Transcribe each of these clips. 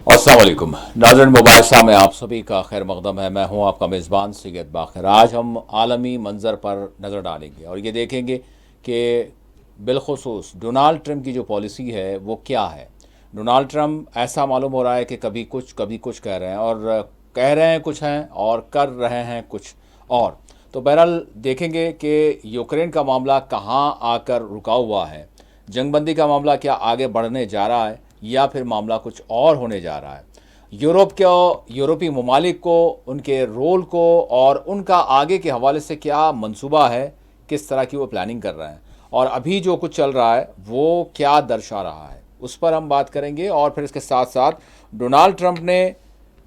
अस्सलाम वालेकुम नाज़रीन, मोबाइल में आप सभी का खैर मकदम है। मैं हूं आपका मेज़बान सैयद बाखिर। आज हम आलमी मंजर पर नज़र डालेंगे और ये देखेंगे कि बिलखुसूस डोनाल्ड ट्रंप की जो पॉलिसी है वो क्या है। डोनाल्ड ट्रंप ऐसा मालूम हो रहा है कि कभी कुछ कह रहे हैं और कह रहे हैं कुछ हैं और कर रहे हैं कुछ और। तो बहरहाल देखेंगे कि यूक्रेन का मामला कहाँ आकर रुका हुआ है, जंगबंदी का मामला क्या आगे बढ़ने जा रहा है या फिर मामला कुछ और होने जा रहा है। यूरोपीय ममालिक को, उनके रोल को और उनका आगे के हवाले से क्या मंसूबा है, किस तरह की वो प्लानिंग कर रहे हैं और अभी जो कुछ चल रहा है वो क्या दर्शा रहा है, उस पर हम बात करेंगे। और फिर इसके साथ साथ डोनाल्ड ट्रंप ने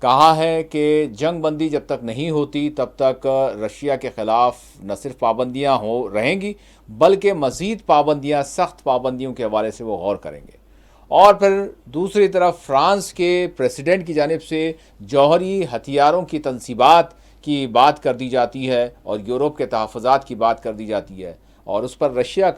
कहा है कि जंग बंदी जब तक नहीं होती तब तक रशिया के ख़िलाफ़ न सिर्फ पाबंदियां हो रहेंगी बल्कि मज़ीद पाबंदियां, सख्त पाबंदियों के हवाले से वो गौर करेंगे। और फिर दूसरी तरफ फ्रांस के प्रेसिडेंट की जानिब से जौहरी हथियारों की तनसीबात की बात कर दी जाती है और यूरोप के तहफ़्फ़ुज़ात की बात कर दी जाती है और उस पर रशिया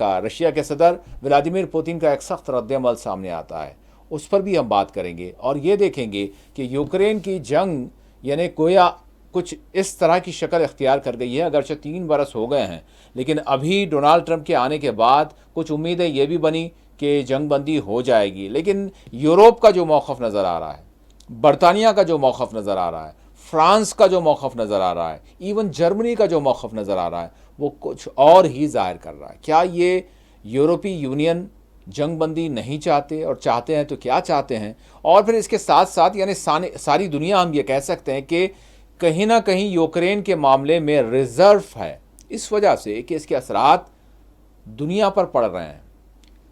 के सदर व्लादिमीर पुतिन का एक सख्त रद्दअमल सामने आता है। उस पर भी हम बात करेंगे और ये देखेंगे कि यूक्रेन की जंग यानी गोया कुछ इस तरह की शक्ल इख्तियार कर गई है। अगरचे 3 बरस हो गए हैं लेकिन अभी डोनाल्ड ट्रंप के आने के बाद कुछ उम्मीदें ये भी बनी कि जंग बंदी हो जाएगी, लेकिन यूरोप का जो मौक़िफ़ नज़र आ रहा है, बरतानिया का जो मौक़िफ़ नज़र आ रहा है, फ्रांस का जो मौक़िफ़ नज़र आ रहा है, इवन जर्मनी का जो मौक़िफ़ नज़र आ रहा है, वो कुछ और ही ज़ाहिर कर रहा है। क्या ये यूरोपीय यूनियन जंग बंदी नहीं चाहते और चाहते हैं तो क्या चाहते हैं? और फिर इसके साथ साथ यानी सारी दुनिया हम ये कह सकते हैं कि कहीं ना कहीं यूक्रेन के मामले में रिजर्व है, इस वजह से कि इसके असरात दुनिया पर पड़ रहे हैं,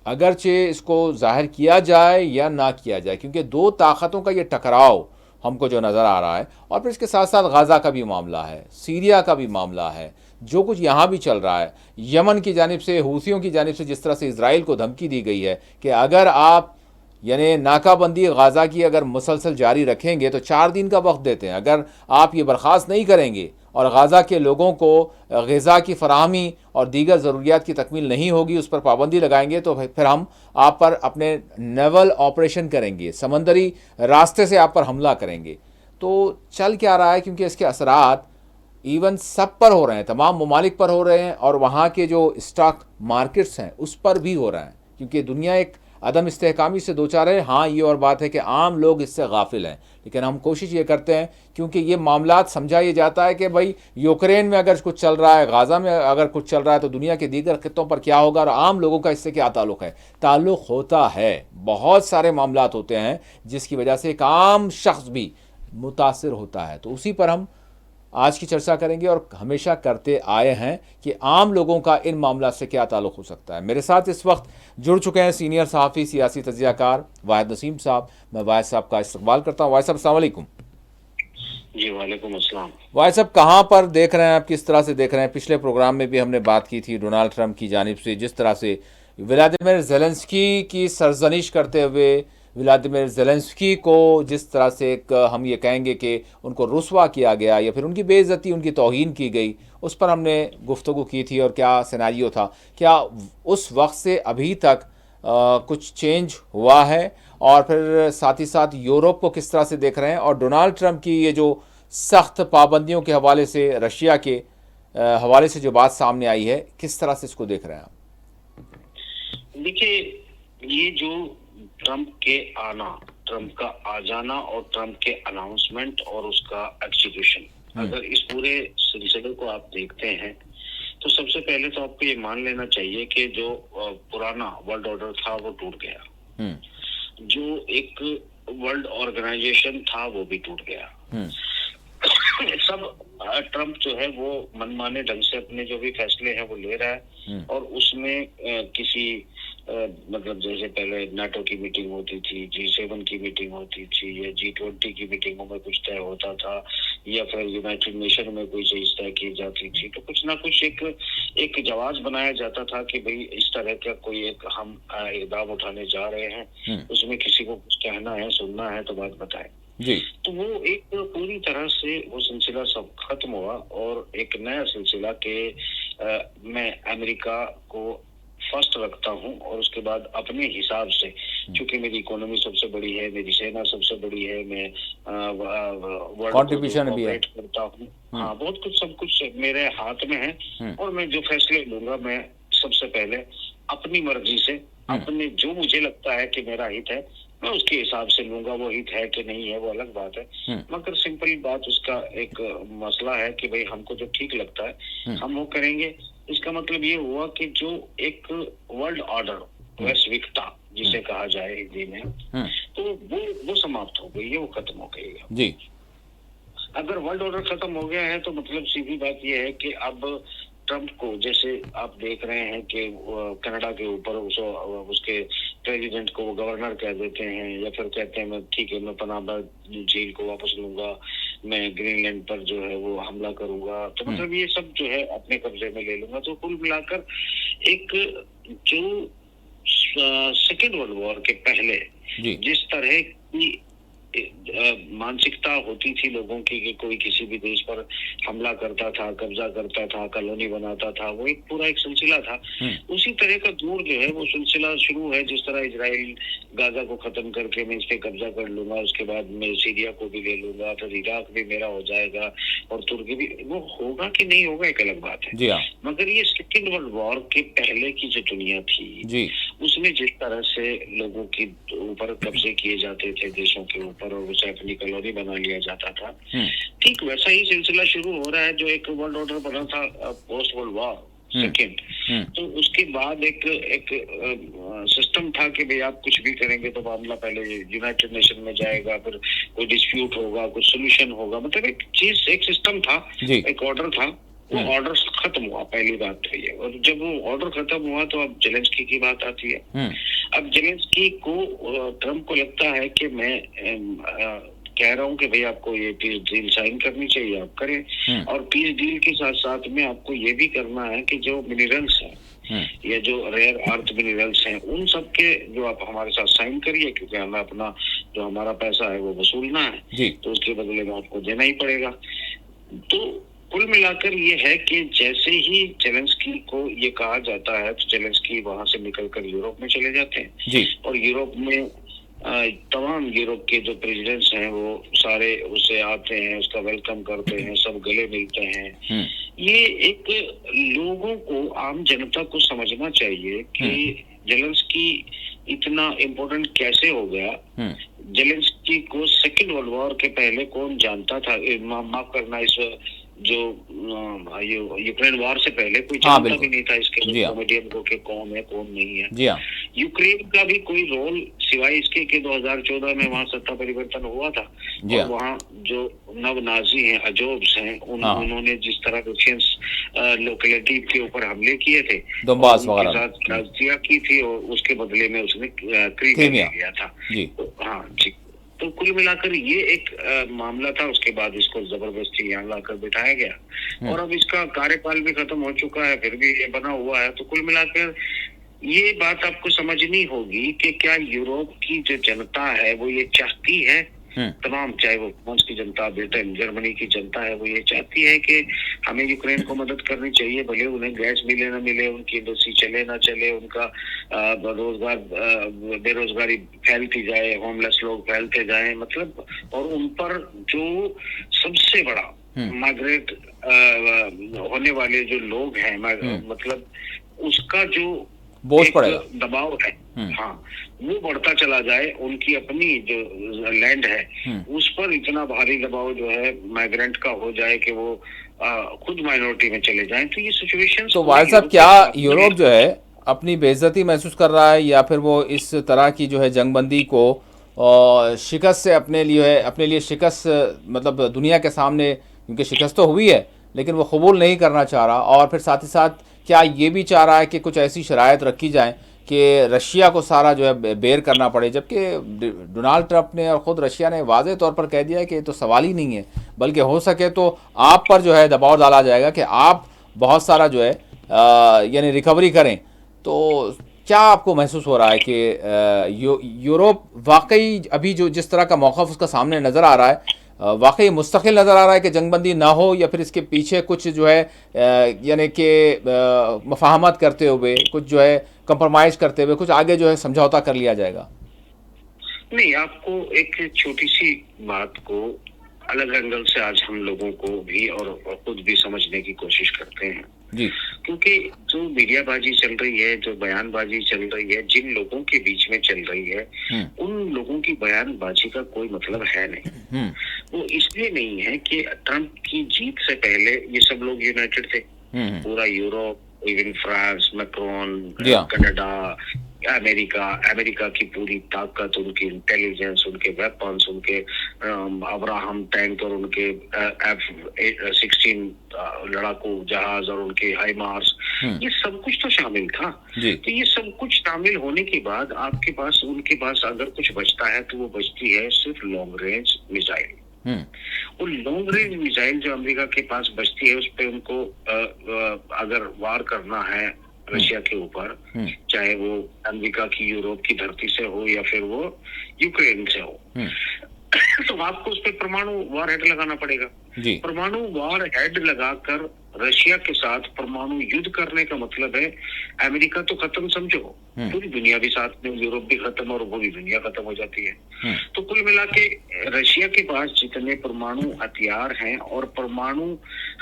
अगरचे इसको जाहिर किया जाए या ना किया जाए, क्योंकि दो ताकतों का ये टकराव हमको जो नज़र आ रहा है। और फिर इसके साथ साथ गाज़ा का भी मामला है, सीरिया का भी मामला है, जो कुछ यहाँ भी चल रहा है, यमन की जानिब से, हूथियों की जानिब से जिस तरह से इसराइल को धमकी दी गई है कि अगर आप यानी नाकाबंदी गाज़ा की अगर मुसलसल जारी रखेंगे तो 4 दिन का वक्त देते हैं, अगर आप ये बर्खास्त नहीं करेंगे और गाज़ा के लोगों को ग़िज़ा की फ़राहमी और दीगर ज़रूरियात की तकमील नहीं होगी, उस पर पाबंदी लगाएंगे तो फिर हम आप पर अपने नेवल ऑपरेशन करेंगे, समंदरी रास्ते से आप पर हमला करेंगे। तो चल क्या रहा है, क्योंकि इसके असरात इवन सब पर हो रहे हैं, तमाम ममालिक पर हो रहे हैं और वहाँ के जो स्टॉक मार्केट्स हैं उस पर भी हो रहे हैं, क्योंकि दुनिया एक अदम इस्तेहकामी से दो चार है। हाँ, ये और बात है कि आम लोग इससे गाफिल हैं, लेकिन हम कोशिश ये करते हैं, क्योंकि ये मामलात समझा ये जाता है कि भाई यूक्रेन में अगर कुछ चल रहा है, गाज़ा में अगर कुछ चल रहा है तो दुनिया के दीगर खित्तों पर क्या होगा और आम लोगों का इससे क्या ताल्लुक़ है। ताल्लुक़ होता है, बहुत सारे मामलात होते हैं जिसकी वजह से एक आम शख्स भी मुतासर होता है। तो उसी पर हम आज की चर्चा करेंगे और हमेशा करते आए हैं कि आम लोगों का इन मामला से क्या ताल्लुक़ हो सकता है। मेरे साथ इस वक्त जुड़ चुके हैं सीनियर सहाफ़ी, सियासी तज्ज़ियाकार वाहिद नसीम साहब। मैं वाहिद साहब का इस्तकबाल करता हूँ। वाहिद साहब, अस्सलाम वालेकुम। जी वालेकुम अस्सलाम। वाहिद साहब, कहाँ पर देख रहे हैं आप, किस तरह से देख रहे हैं? पिछले प्रोग्राम में भी हमने बात की थी डोनाल्ड ट्रंप की जानिब से जिस तरह से व्लादिमीर ज़ेलेंस्की की सरजनिश करते हुए, व्लादिमीर ज़ेलेंस्की को जिस तरह से एक हम ये कहेंगे कि उनको रुस्वा किया गया या फिर उनकी बेइज्जती, उनकी तौहीन की गई, उस पर हमने गुफ्तगू की थी और क्या सिनेरियो था। क्या उस वक्त से अभी तक कुछ चेंज हुआ है? और फिर साथ ही साथ यूरोप को किस तरह से देख रहे हैं और डोनाल्ड ट्रंप की ये जो सख्त पाबंदियों के हवाले से, रशिया के हवाले से जो बात सामने आई है, किस तरह से इसको देख रहे हैं आप? देखिए, ये जो ट्रम्प के आना, ट्रम्प का आ जाना और ट्रम्प के अनाउंसमेंट और उसका एग्जीक्यूशन, अगर इस पूरे सिलसिले को आप देखते हैं तो सबसे पहले तो आपको ये मान लेना चाहिए कि जो पुराना वर्ल्ड ऑर्डर था वो टूट गया, जो एक वर्ल्ड ऑर्गेनाइजेशन था वो भी टूट गया। सब ट्रम्प जो है वो मनमाने ढंग से अपने जो भी फैसले हैं वो ले रहा है और उसमें किसी मतलब जैसे पहले नाटो की मीटिंग होती थी, G7 की मीटिंग होती थी या G20 की मीटिंगों में कुछ तय होता था या फिर यूनाइटेड नेशन में कोई चीज तय की जाती थी, तो कुछ ना कुछ एक जवाब बनाया जाता था कि भाई इस तरह का कोई एक हम इकदाम उठाने जा रहे हैं, उसमें किसी को कुछ कहना है, सुनना है तो बात बताएं जी। तो वो एक पूरी तरह से वो सिलसिला सब खत्म हुआ और एक नया सिलसिला के में अमेरिका को फर्स्ट रखता हूँ और उसके बाद अपने हिसाब से, क्योंकि मेरी इकोनॉमी सबसे बड़ी है, मेरी सेना सबसे बड़ी है, मैं वर्ल्ड कंट्रीब्यूशन भी है। ऑपरेट करता हूँ। हाँ, बहुत कुछ, सब कुछ मेरे हाथ में है और मैं जो फैसले लूंगा मैं सबसे पहले अपनी मर्जी से, अपने जो मुझे लगता है कि मेरा हित है, मैं उसके हिसाब से लूंगा। वो हित है कि नहीं है वो अलग बात है, मगर सिंपल बात उसका एक मसला है कि भाई हमको जो ठीक लगता है हम वो करेंगे। इसका मतलब ये हुआ कि जो एक वर्ल्ड ऑर्डर, वैश्विकता जिसे कहा जाए हिंदी में, तो वो समाप्त हो गई है, वो खत्म हो गई है जी। अगर वर्ल्ड ऑर्डर खत्म हो गया है तो मतलब सीधी बात यह है कि अब ट्रंप को, जैसे आप देख रहे हैं कि कनाडा के ऊपर उसके प्रेसिडेंट को वो गवर्नर कह देते हैं, या फिर कहते हैं मैं ठीक है, मैं पनामा झील को वापस लूंगा, मैं ग्रीनलैंड पर जो है वो हमला करूंगा, तो मतलब ये सब जो है अपने कब्जे में ले लूंगा। तो कुल मिलाकर एक जो सेकेंड वर्ल्ड वॉर के पहले जिस तरह की मानसिकता होती थी लोगों की कि कोई किसी भी देश पर हमला करता था, कब्जा करता था, कॉलोनी बनाता था, वो एक पूरा एक सिलसिला था। उसी तरह का दौर जो है वो सिलसिला शुरू है। जिस तरह इजराइल गाजा को खत्म करके मैं इस पे कब्जा कर लूंगा, उसके बाद मैं सीरिया को भी ले लूंगा, फिर इराक भी मेरा हो जाएगा और तुर्की भी। वो होगा कि नहीं होगा एक अलग बात है, मगर ये सेकेंड वर्ल्ड वॉर के पहले की जो दुनिया थी उसमें जिस तरह से लोगों के ऊपर कब्जे किए जाते थे देशों के ऊपर और उसे अपनी कॉलोनी बना लिया जाता था, ठीक वैसा ही सिलसिला शुरू हो रहा है जो एक वर्ल्ड ऑर्डर बना था पोस्ट वर्ल्ड वॉर सेकेंड। तो उसके बाद एक सिस्टम था कि भाई आप कुछ भी करेंगे तो मामला पहले यूनाइटेड नेशन में जाएगा, फिर कोई डिस्प्यूट होगा, कुछ सोल्यूशन होगा, मतलब एक चीज, एक सिस्टम था, एक ऑर्डर था। वो ऑर्डर खत्म हुआ, पहली बात तो ये। और जब वो ऑर्डर खत्म हुआ तो अब जेलेंस्की की बात आती है। अब जेलेंस्की को, ट्रम्प को लगता है कि मैं कह रहा हूँ कि भाई आपको ये पीस डील साइन करनी चाहिए, आप करें, और पीस डील के साथ साथ में आपको ये भी करना है कि जो मिनरल्स हैं या जो रेयर अर्थ मिनरल्स हैं उन सब के जो आप हमारे साथ साइन करिए, क्योंकि हमें अपना जो हमारा पैसा है वो वसूलना है, तो उसके बदले में आपको देना ही पड़ेगा। तो कुल मिलाकर ये है कि जैसे ही जेलेंस्की को ये कहा जाता है तो जेलेंस्की वहां से निकलकर यूरोप में चले जाते हैं और यूरोप में तमाम यूरोप के जो प्रेसिडेंट्स हैं वो सारे उसे आते हैं, उसका वेलकम करते हैं, सब गले मिलते हैं। ये एक लोगों को, आम जनता को समझना चाहिए कि जेलेंस्की इतना इम्पोर्टेंट कैसे हो गया। जेलेंस्की को सेकेंड वर्ल्ड वॉर के पहले कौन जानता था? माफ करना, इस जो यूक्रेन वॉर से पहले कोई जानता भी नहीं था इसके कॉमेडियन को कि कौन है कौन नहीं है। यूक्रेन का भी कोई रोल सिवाय इसके कि 2014 में वहाँ सत्ता परिवर्तन हुआ था और वहाँ जो नव नाजी हैं, अजोब्स हैं, उन्होंने जिस तरह रशियंस लोकेलिटी के ऊपर हमले किए थे, उनके साथ राजनीतियाँ की थी और उसके बदले में उसने क्रीमिया लिया था। हाँ जी। तो कुल मिलाकर ये एक मामला था। उसके बाद इसको जबरदस्ती यहाँ लाकर बिठाया गया और अब इसका कार्यकाल भी खत्म हो चुका है, फिर भी ये बना हुआ है। तो कुल मिलाकर ये बात आपको समझनी होगी कि क्या यूरोप की जो जनता है वो ये चाहती है, तमाम, चाहे वो फ्रांस की जनता, ब्रिटेन, जर्मनी की जनता है, वो ये चाहती है कि हमें यूक्रेन को मदद करनी चाहिए, भले उन्हें गैस मिले ना मिले, उनकी इंडस्ट्री चले ना चले, उनका रोजगार, बेरोजगारी फैलती जाए, होमलेस लोग फैलते जाए, मतलब, और उन पर जो सबसे बड़ा माइग्रेट होने वाले जो लोग हैं, मतलब उसका जो बोझ पड़ेगा, दबाव है, हाँ, वो बढ़ता चला जाए। उनकी अपनी जो लैंड है उस पर इतना भारी दबाव जो है माइग्रेंट का हो जाए कि वो खुद माइनॉरिटी में चले जाएं। तो ये सिचुएशन, तो वाहिद साहब, क्या यूरोप जो है अपनी बेइज्जती महसूस कर रहा है या फिर वो इस तरह की जो है जंगबंदी को शिकस्त से अपने लिए शिकस्त, मतलब दुनिया के सामने, क्योंकि शिकस्त तो हुई है लेकिन वो कबूल नहीं करना चाह रहा, और फिर साथ ही साथ क्या ये भी चाह रहा है कि कुछ ऐसी शराइत रखी जाए कि रशिया को सारा जो है बेर करना पड़े, जबकि डोनाल्ड ट्रंप ने और ख़ुद रशिया ने वाज़े तौर पर कह दिया है कि ये तो सवाल ही नहीं है, बल्कि हो सके तो आप पर जो है दबाव डाला जाएगा कि आप बहुत सारा जो है यानी रिकवरी करें। तो क्या आपको महसूस हो रहा है कि यूरोप वाकई अभी जो जिस तरह का मौक़िफ़ उसका सामने नज़र आ रहा है, वाकई मुस्तकिल नज़र आ रहा है कि जंगबंदी ना हो, या फिर इसके पीछे कुछ जो है यानी कि मफाहमत करते हुए कुछ जो है कंप्रोमाइज़ करते हुए कुछ आगे जो है समझौता कर लिया जाएगा? नहीं, आपको एक छोटी सी बात को अलग एंगल से आज हम लोगों को भी और खुद भी समझने की कोशिश करते हैं। जी। क्योंकि जो मीडियाबाजी चल रही है, जो बयानबाजी चल रही है, जिन लोगों के बीच में चल रही है, उन लोगों की बयानबाजी का कोई मतलब है नहीं। वो इसलिए नहीं है कि ट्रंप की जीत से पहले ये सब लोग यूनाइटेड थे। पूरा Europe, even France, Macron, Canada, America की पूरी ताकत, उनकी इंटेलिजेंस, उनके वेपन्स, उनके अब्राहम टैंक और उनके F-16 लड़ाकू जहाज और उनके हाइमार्स, ये सब कुछ तो शामिल था। तो ये सब कुछ शामिल होने के बाद आपके पास, उनके पास अगर कुछ बचता है तो वो बचती है सिर्फ लॉन्ग रेंज मिसाइल। वो लॉन्ग रेंज मिसाइल जो अमेरिका के पास बचती है, उस पर उनको अगर वार करना है रशिया के ऊपर, चाहे वो अमेरिका की यूरोप की धरती से हो या फिर वो यूक्रेन से हो, तो आपको उस पर परमाणु वार हेड लगाना पड़ेगा। परमाणु वार हेड लगाकर रशिया के साथ परमाणु युद्ध करने का मतलब है अमेरिका तो खत्म समझो, पूरी दुनिया भी साथ में, यूरोप भी खत्म और पूरी दुनिया खत्म हो जाती है। तो कुल मिला के रशिया के पास जितने परमाणु हथियार हैं और परमाणु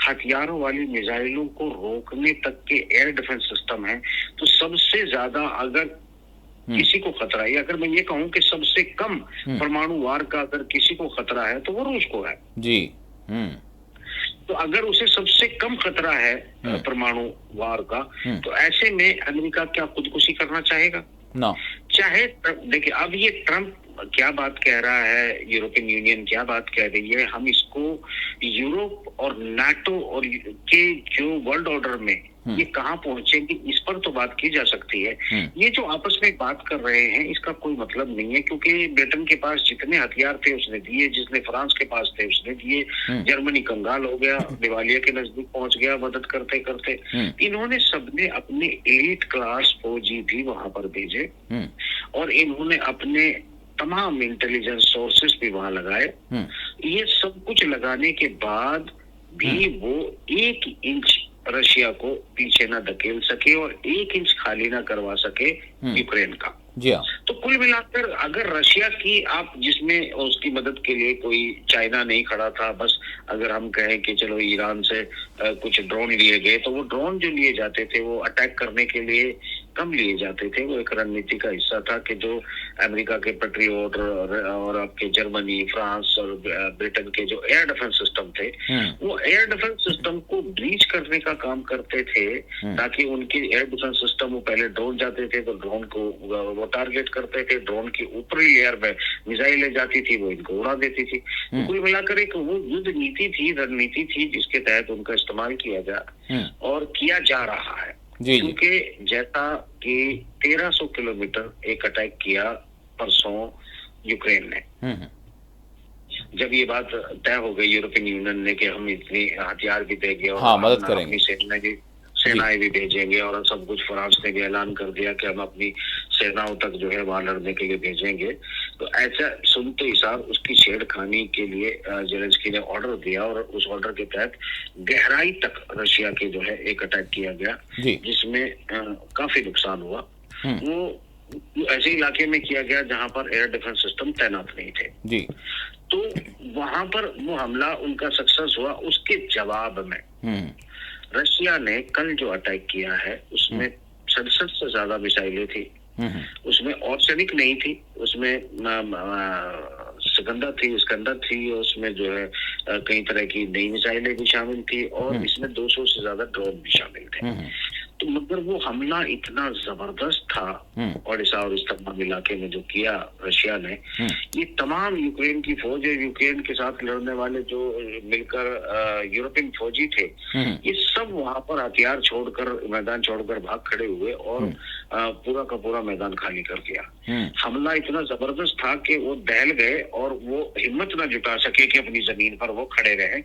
हथियारों वाली मिसाइलों को रोकने तक के एयर डिफेंस सिस्टम है, तो सबसे ज्यादा अगर किसी को खतरा है, अगर मैं ये कहूं कि सबसे कम परमाणु वार का अगर किसी को खतरा है तो वो रूस को है जी। तो अगर उसे सबसे कम खतरा है परमाणु वार का, तो ऐसे में अमेरिका क्या खुदकुशी करना चाहेगा? ना। चाहे देखिए, अब ये ट्रम्प क्या बात कह रहा है, यूरोपियन यूनियन क्या बात कह रही है, हम इसको यूरोप और नाटो और के जो वर्ल्ड ऑर्डर में ये कहाँ पहुंचेंगे, इस पर तो बात की जा सकती है। ये जो आपस में बात कर रहे हैं इसका कोई मतलब नहीं है, क्योंकि ब्रिटेन के पास जितने हथियार थे उसने दिए, जिसने फ्रांस के पास थे उसने दिए, जर्मनी कंगाल हो गया, दिवालिया के नजदीक पहुंच गया मदद करते करते। इन्होंने सबने अपने एलीट क्लास फौजी भी वहां पर भेजे और इन्होंने अपने तमाम इंटेलिजेंस सोर्सेस भी वहां लगाए। ये सब कुछ लगाने के बाद भी वो 1 इंच रशिया को पीछे ना धकेल सके और 1 इंच खाली ना करवा सके यूक्रेन का। जी हाँ। तो कुल मिलाकर अगर रशिया की आप, जिसमें उसकी मदद के लिए कोई चाइना नहीं खड़ा था, बस अगर हम कहें कि चलो ईरान से कुछ ड्रोन लिए गए, तो वो ड्रोन जो लिए जाते थे वो अटैक करने के लिए कम लिए जाते थे, वो एक रणनीति का हिस्सा था कि जो अमेरिका के पेट्रियोट और आपके जर्मनी, फ्रांस और ब्रिटेन के जो एयर डिफेंस सिस्टम थे, वो एयर डिफेंस सिस्टम को ब्रीच करने का काम करते थे, ताकि उनके एयर डिफेंस सिस्टम, वो पहले ड्रोन जाते थे तो ड्रोन को वो टारगेट करते थे, ड्रोन की ऊपरी लेयर में मिसाइलें जाती थी, वो इनको उड़ा देती थी। तो कुल मिलाकर एक वो युद्ध नीति थी, रणनीति थी, जिसके तहत उनका इस्तेमाल किया जा और किया जा रहा है। क्योंकि जैसा कि 1300 किलोमीटर एक अटैक किया परसों यूक्रेन ने, जब ये बात तय हो गई यूरोपियन यूनियन ने कि हम इतनी हथियार भी देंगे और मदद करेंगे, सेनाएं भी भेजेंगे और सब कुछ, फ्रांस ने भी ऐलान कर दिया कि हम अपनी सेनाओं तक जो है वहां लड़ने के लिए भेजेंगे, तो ऐसा सुनते ही सार उसकी छेड़खानी के लिए जेलेंस्की ने ऑर्डर दिया और उस ऑर्डर के तहत गहराई तक रशिया के जो है एक अटैक किया गया, जिसमें काफी नुकसान हुआ। वो ऐसे इलाके में किया गया जहां पर एयर डिफेंस सिस्टम तैनात नहीं थे जी। तो वहां पर वो हमला उनका सक्सेस हुआ। उसके जवाब में रशिया ने कल जो अटैक किया है उसमें 67 से ज्यादा मिसाइलें थी, उसमें ऑर्सेनिक नहीं थी, उसमें स्कंदर थी, उसमें जो है कई तरह की नई मिसाइलें भी शामिल थी और इसमें 200 से ज्यादा ड्रोन भी शामिल थे। तो मगर वो हमला इतना जबरदस्त था ओडिशा और इस तमाम इलाके में जो किया रशिया ने, ये तमाम यूक्रेन की फौज है, यूक्रेन के साथ लड़ने वाले जो मिलकर यूरोपियन फौजी थे, ये सब वहां पर हथियार छोड़कर, मैदान छोड़कर भाग खड़े हुए और पूरा का पूरा मैदान खाली कर दिया। हमला इतना जबरदस्त था कि वो दहल गए और वो हिम्मत न जुटा सके कि अपनी जमीन पर वो खड़े रहे,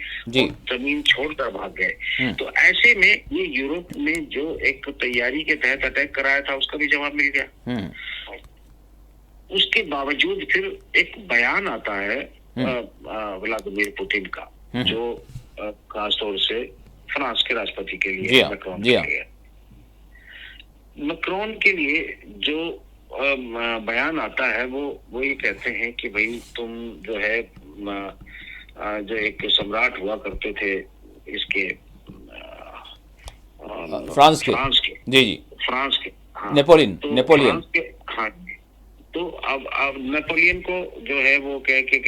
जमीन छोड़कर भाग गए। तो ऐसे में ये यूरोप में जो एक तैयारी के तहत अटैक कराया था उसका भी जवाब मिल गया। उसके बावजूद फिर एक बयान आता है व्लादिमीर पुतिन का, जो खासतौर से फ्रांस के राष्ट्रपति के लिए, मैक्रोन के लिए। मैक्रोन के लिए जो बयान आता है वो ये कहते हैं कि भाई तुम जो है जो एक सम्राट हुआ करते थे इसके फ्रांस के। फ्रांस के। जी जी। फ्रांस के, हाँ। नेपोलियन। तो नेपोलियन। फ्रांस के, हाँ। तो अब नेपोलियन को जो है वो कह के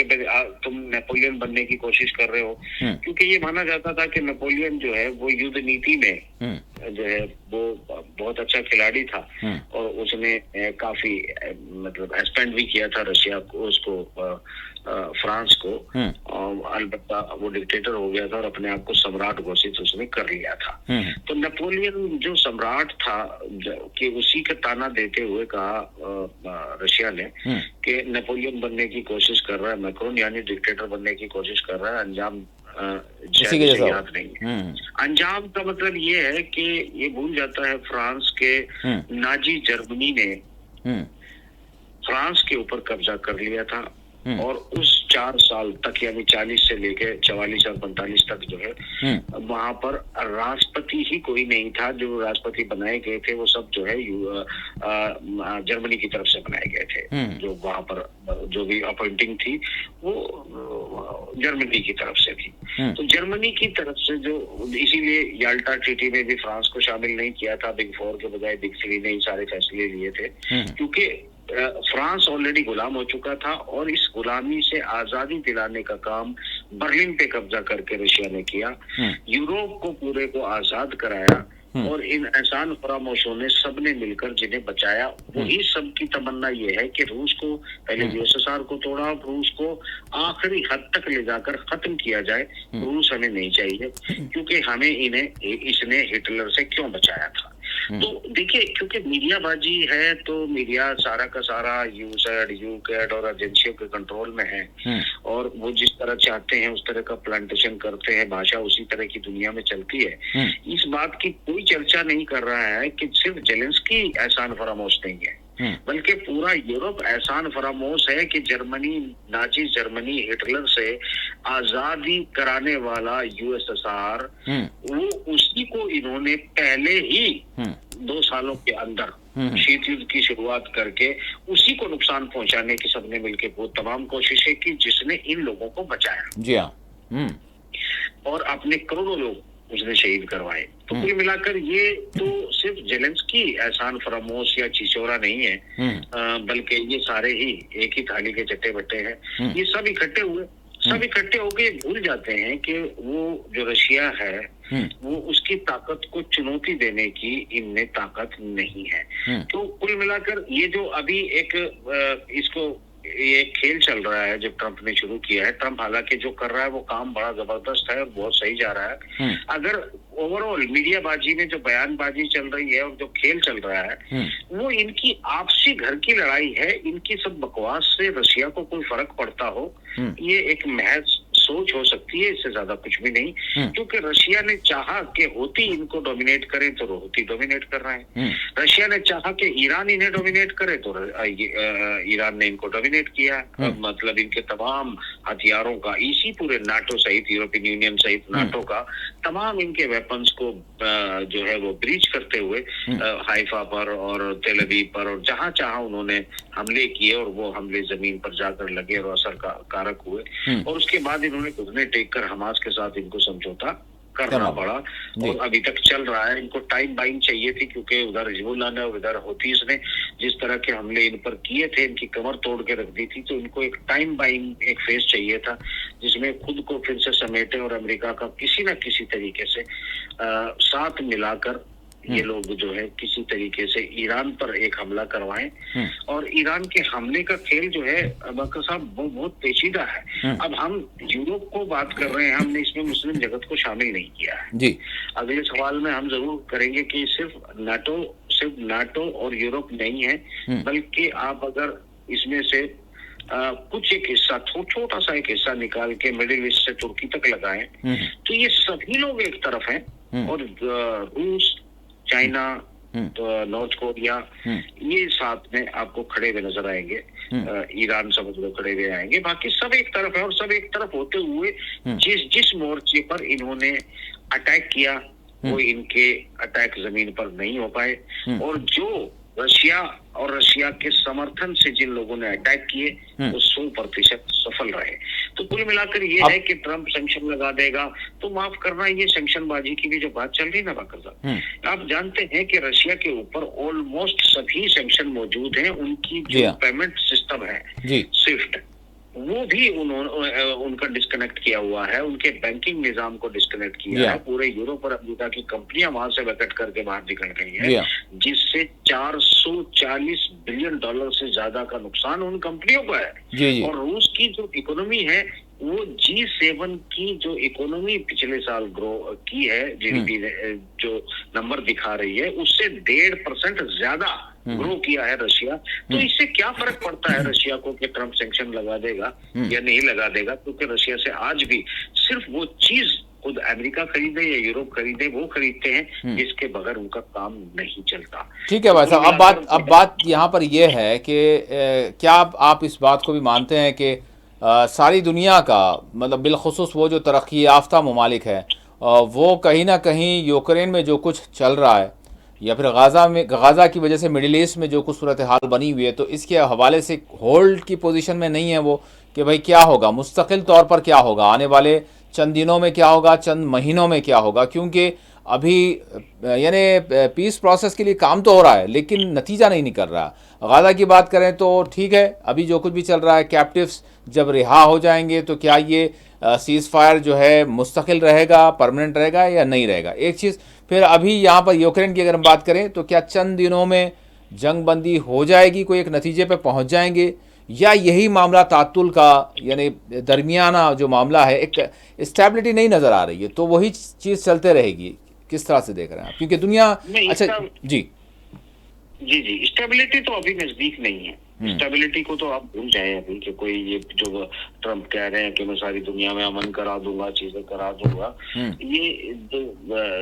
तुम नेपोलियन बनने की कोशिश कर रहे हो, क्योंकि ये माना जाता था कि नेपोलियन जो है वो युद्ध नीति में जो है वो बहुत अच्छा खिलाड़ी था और उसने काफी मतलब एक्सपेंड भी किया था रशिया को, उसको फ्रांस को। अलबत्ता वो डिक्टेटर हो गया था और अपने आप को सम्राट घोषित उसने कर लिया था। तो नेपोलियन जो सम्राट था कि उसी का ताना देते हुए कहा रशिया ने कि नेपोलियन बनने की कोशिश कर रहा है मैक्रोन, यानी डिक्टेटर बनने की कोशिश कर रहा है। अंजाम याद नहीं है। अंजाम का मतलब ये है कि ये भूल जाता है फ्रांस के नाजी जर्मनी ने फ्रांस के ऊपर कब्जा कर लिया था और उस 4 साल तक यानी 40 से लेकर 44 और 45 तक जो है वहां पर राष्ट्रपति ही कोई नहीं था। जो राष्ट्रपति बनाए गए थे वो सब जो है जर्मनी की तरफ से बनाए गए थे। जो वहां पर जो भी अपॉइंटिंग थी वो जर्मनी की तरफ से थी। तो जर्मनी की तरफ से जो, इसीलिए याल्टा ट्रीटी में भी फ्रांस को शामिल नहीं किया था। बिग 4 के बजाय बिग 3 ने सारे फैसले लिए थे, क्योंकि फ्रांस ऑलरेडी गुलाम हो चुका था और इस गुलामी से आजादी दिलाने का काम बर्लिन पे कब्जा करके रशिया ने किया। यूरोप को पूरे को आजाद कराया और इन एहसान फरामोशों ने सबने मिलकर जिन्हें बचाया। वही सबकी तमन्ना ये है कि रूस को पहले यूएसएसआर को तोड़ा, रूस को आखिरी हद तक ले जाकर खत्म किया जाए। रूस हमें नहीं चाहिए, क्योंकि हमें इसने हिटलर से क्यों बचाया था। तो देखिए, क्योंकि मीडियाबाजी है तो मीडिया सारा का सारा यूसैड, यूकैड और एजेंसियों के कंट्रोल में है और वो जिस तरह चाहते हैं उस तरह का प्लांटेशन करते हैं, भाषा उसी तरह की दुनिया में चलती है। इस बात की कोई चर्चा नहीं कर रहा है कि सिर्फ जेलेंस्की एहसान फरामोश नहीं है, बल्कि पूरा यूरोप एहसान फरामोश है कि जर्मनी, नाजी जर्मनी, हिटलर से आजादी कराने वाला यूएसएसआर, वो उसी को इन्होंने पहले ही 2 सालों के अंदर शीत युद्ध की शुरुआत करके उसी को नुकसान पहुंचाने की सबने मिलकर वो तमाम कोशिशें की जिसने इन लोगों को बचाया। जी हाँ। और अपने करोड़ों लोग उसने शहीद करवाए। तो कुल मिलाकर ये तो सिर्फ जेलेंस्की एहसान फरामोश या छिछोरा नहीं है, बल्कि ये सारे ही एक ही थाली के चट्टे बट्टे हैं। ये सब इकट्ठे हुए, सब इकट्ठे होके भूल जाते हैं कि वो जो रशिया है वो उसकी ताकत को चुनौती देने की इनमें ताकत नहीं है। तो कुल मिलाकर ये जो अभी एक इसको ये खेल चल रहा है जो ट्रंप ने शुरू किया है, ट्रंप हालांकि जो कर रहा है वो काम बड़ा जबरदस्त है और बहुत सही जा रहा है। अगर ओवरऑल मीडियाबाजी में जो बयानबाजी चल रही है और जो खेल चल रहा है वो इनकी आपसी घर की लड़ाई है, इनकी सब बकवास से रशिया को कोई फर्क पड़ता हो ये एक महज सोच हो सकती है, इससे ज्यादा कुछ भी नहीं। क्योंकि रशिया ने चाहा कि होती इनको डोमिनेट करे तो होती डोमिनेट कर रहा है, रशिया ने चाहा कि ईरान इन्हें डोमिनेट करे तो ईरान ने इनको डोमिनेट किया। मतलब इनके तमाम हथियारों का, इसी पूरे नाटो सहित, यूरोपियन यूनियन सहित नाटो का तमाम इनके वेपन्स को जो है वो ब्रीच करते हुए हाइफा पर और तेल अवीव पर और जहां चाहा उन्होंने हमले किए और वो हमले जमीन पर जाकर लगे और असर कारक हुए। और उसके बाद इन्होंने घुटने टेक कर हमास के साथ इनको समझौता करना पड़ा और अभी तक चल रहा है। इनको टाइम बाइंग चाहिए थी, क्योंकि उधर हिजबुल्लाह ने और उधर हौतीस ने जिस तरह के हमले इन पर किए थे, इनकी कमर तोड़ के रख दी थी। तो इनको एक टाइम बाइंग एक फेज चाहिए था जिसमें खुद को फिर से समेटे और अमेरिका का किसी न किसी तरीके से साथ मिलाकर ये लोग जो है किसी तरीके से ईरान पर एक हमला करवाएं। और ईरान के हमले का खेल जो है बकर साहब वो बहुत पेचीदा है। अब हम यूरोप को बात कर रहे हैं, हमने इसमें मुस्लिम जगत को शामिल नहीं किया है जी। अगले सवाल में हम जरूर करेंगे कि सिर्फ नाटो और यूरोप नहीं है, बल्कि आप अगर इसमें से कुछ एक हिस्सा, छोटा सा एक हिस्सा निकाल के मिडिल ईस्ट से तुर्की तक लगाएं तो ये सभी लोग एक तरफ हैं और रूस, चाइना, तो नॉर्थ कोरिया ये साथ में आपको खड़े हुए नजर आएंगे। ईरान समझ लो खड़े हुए आएंगे, बाकी सब एक तरफ है। और सब एक तरफ होते हुए जिस मोर्चे पर इन्होंने अटैक किया वो इनके अटैक जमीन पर नहीं हो पाए, और जो रशिया के समर्थन से जिन लोगों ने अटैक किए वो 100% सफल रहे। तो कुल मिलाकर ये है कि ट्रंप सैंक्शन लगा देगा, तो माफ करना, ये सैंक्शनबाजी की भी जो बात चल रही ना बाकर साहब, आप जानते हैं कि रशिया के ऊपर ऑलमोस्ट सभी सैंक्शन मौजूद हैं। उनकी जो पेमेंट सिस्टम है स्विफ्ट, वो भी उनका डिस्कनेक्ट किया हुआ है, उनके बैंकिंग निजाम को डिस्कनेक्ट किया है। पूरे यूरोप और अमेरिका की कंपनियां वहां से वैकट करके बाहर निकल गई है, जिससे 440 बिलियन डॉलर से ज्यादा का नुकसान उन कंपनियों को है। और रूस की जो इकोनॉमी है वो G7 की जो इकोनॉमी पिछले साल ग्रो की है, जीडीपी जो नंबर दिखा रही है, उससे 1.5% ज्यादा ग्रो किया है रशिया। तो इससे क्या फर्क पड़ता है रशिया को कि ट्रंप सैंक्शन लगा देगा या नहीं लगा देगा, क्योंकि रशिया से आज भी सिर्फ वो चीज खुद अमेरिका खरीदे या यूरोप खरीदे वो खरीदते हैं जिसके बगैर उनका काम नहीं चलता। ठीक है भाई साहब, अब बात यहाँ पर यह है कि क्या आप इस बात को भी मानते हैं कि सारी दुनिया का, मतलब बिलखुसूस वो जो तरक्की याफ्ता ममालिक है, वो कहीं ना कहीं यूक्रेन में जो कुछ चल रहा है या फिर गाज़ा की वजह से मिडिल ईस्ट में जो कुछ सूरत हाल बनी हुई है, तो इसके हवाले से होल्ड की पोजीशन में नहीं है वो कि भाई क्या होगा मुस्तकिल तौर पर, क्या होगा आने वाले चंद दिनों में, क्या होगा चंद महीनों में, क्या होगा, क्योंकि अभी यानी पीस प्रोसेस के लिए काम तो हो रहा है लेकिन नतीजा नहीं निकल रहा। गाज़ा की बात करें तो ठीक है, अभी जो कुछ भी चल रहा है, कैप्टिव्स जब रिहा हो जाएंगे तो क्या ये सीज़ फायर जो है मुस्तकिल रहेगा, परमानेंट रहेगा या नहीं रहेगा, एक चीज़। फिर अभी यहाँ पर यूक्रेन की अगर हम बात करें तो क्या चंद दिनों में जंग बंदी हो जाएगी, कोई एक नतीजे पे पहुँच जाएंगे, या यही मामला तातुल का यानी दरमियाना जो मामला है, एक स्टेबिलिटी नहीं नज़र आ रही है, तो वही चीज़ चलते रहेगी। किस तरह से देख रहे हैं आप, क्योंकि दुनिया अच्छा जी स्टेबिलिटी तो अभी नजदीक नहीं है। स्टेबिलिटी को तो आप भूल जाए अभी कि कोई ये जो ट्रम्प कह रहे हैं कि मैं सारी दुनिया में अमन करा दूंगा, चीजें करा दूंगा, ये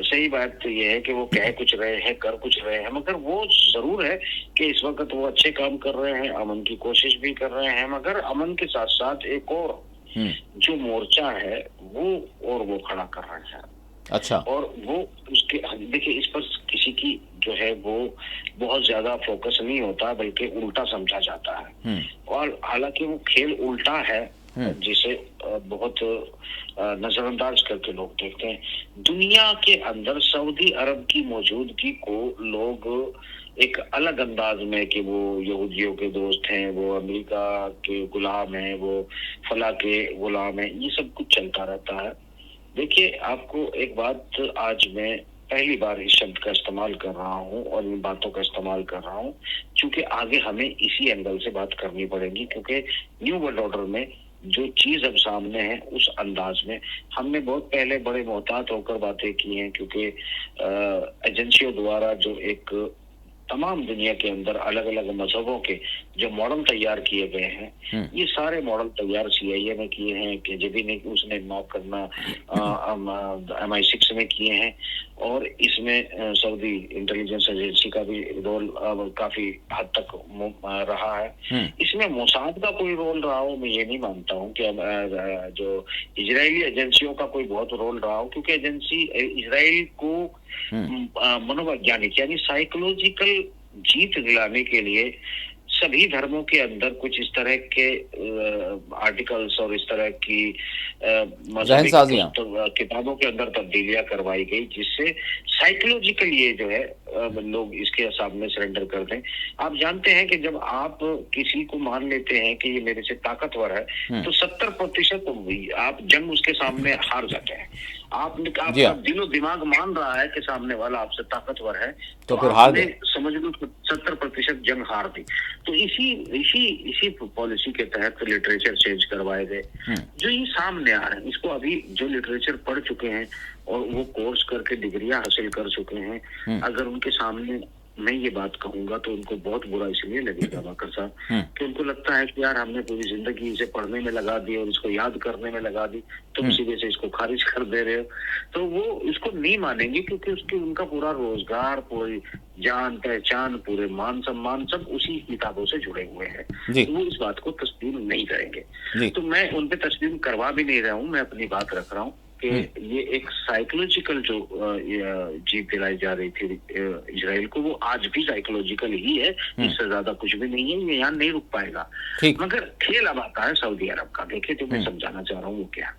सही बात तो ये है कि वो कह कुछ रहे हैं, कर कुछ रहे हैं, मगर वो जरूर है कि इस वक्त वो अच्छे काम कर रहे हैं, अमन की कोशिश भी कर रहे हैं, मगर अमन के साथ साथ एक और जो मोर्चा है वो खड़ा कर रहे हैं। अच्छा, और वो उसके देखिए, इस पर किसी की जो है वो बहुत ज्यादा फोकस नहीं होता, बल्कि उल्टा समझा जाता है। और हालांकि वो खेल उल्टा है जिसे बहुत नजरअंदाज करके लोग देखते हैं। दुनिया के अंदर सऊदी अरब की मौजूदगी को लोग एक अलग अंदाज में कि वो यहूदियों के दोस्त हैं, वो अमेरिका के गुलाम हैं, वो फला के गुलाम हैं, ये सब कुछ चलता रहता है। देखिए, आपको एक बात, आज मैं पहली बार इस शब्द का इस्तेमाल कर रहा हूँ और इन बातों का इस्तेमाल कर रहा हूँ क्योंकि आगे हमें इसी एंगल से बात करनी पड़ेगी, क्योंकि न्यू वर्ल्ड ऑर्डर में जो चीज अब सामने है उस अंदाज में हमने बहुत पहले बड़े मोहतात होकर बातें की हैं, क्योंकि एजेंसियों द्वारा जो एक तमाम दुनिया के अंदर अलग अलग मजहबों के जो मॉडल तैयार किए गए हैं, ये सारे मॉडल तैयार CIA ने किए हैं, KGB ने उसने नॉक करना MI6 में किए हैं, और इसमें सऊदी इंटेलिजेंस एजेंसी का भी रोल काफी हद तक रहा है। इसमें मोसाद का कोई रोल रहा हो, मैं ये नहीं मानता हूँ कि जो इजरायली एजेंसियों का कोई बहुत रोल रहा हो, क्योंकि एजेंसी इजराइल को मनोवैज्ञानिक यानी साइकोलॉजिकल जीत दिलाने के लिए सभी धर्मों के अंदर कुछ इस तरह के आर्टिकल्स और इस तरह की किताबों के अंदर तब्दीलियां करवाई गई, जिससे साइकोलॉजिकल ये जो है लोग इसके सामने सरेंडर कर दें। आप जानते हैं कि जब आप किसी को मान लेते हैं कि ये मेरे से ताकतवर है, तो 70% आप जंग उसके सामने हार जाते हैं। आपका दिलो दिमाग मान रहा है कि सामने वाला आपसे ताकतवर है, तो फिर हार गए, समझ लो 70% जंग हार दी। तो इसी पॉलिसी के तहत लिटरेचर चेंज करवाए गए जो ये सामने आ रहे हैं। इसको अभी जो लिटरेचर पढ़ चुके हैं और वो कोर्स करके डिग्रियां हासिल कर चुके हैं, अगर उनके सामने मैं ये बात कहूंगा तो उनको बहुत बुरा इसलिए लगेगा वाकर साहब कि उनको लगता है कि यार हमने पूरी जिंदगी इसे पढ़ने में लगा दी और इसको याद करने में लगा दी, तुम सीधे से इसको खारिज कर दे रहे हो। तो वो इसको नहीं मानेंगे, क्योंकि उसके उनका पूरा रोजगार, पूरी जान पहचान, पूरे मान सम्मान सब उसी किताबों से जुड़े हुए हैं। तो वो इस बात को तस्लीम नहीं करेंगे। तो मैं उन पे तस्लीम करवा भी नहीं रहा हूँ, मैं अपनी बात रख रहा हूँ। कि ये एक साइकोलॉजिकल जो जीत दिलाई जा रही थी इजराइल को, वो आज भी साइकोलॉजिकल ही है, इससे ज्यादा कुछ भी नहीं है, ये यहाँ नहीं रुक पाएगा। मगर खेल अब आता है सऊदी अरब का। देखिए जो मैं समझाना चाह रहा हूँ वो क्या,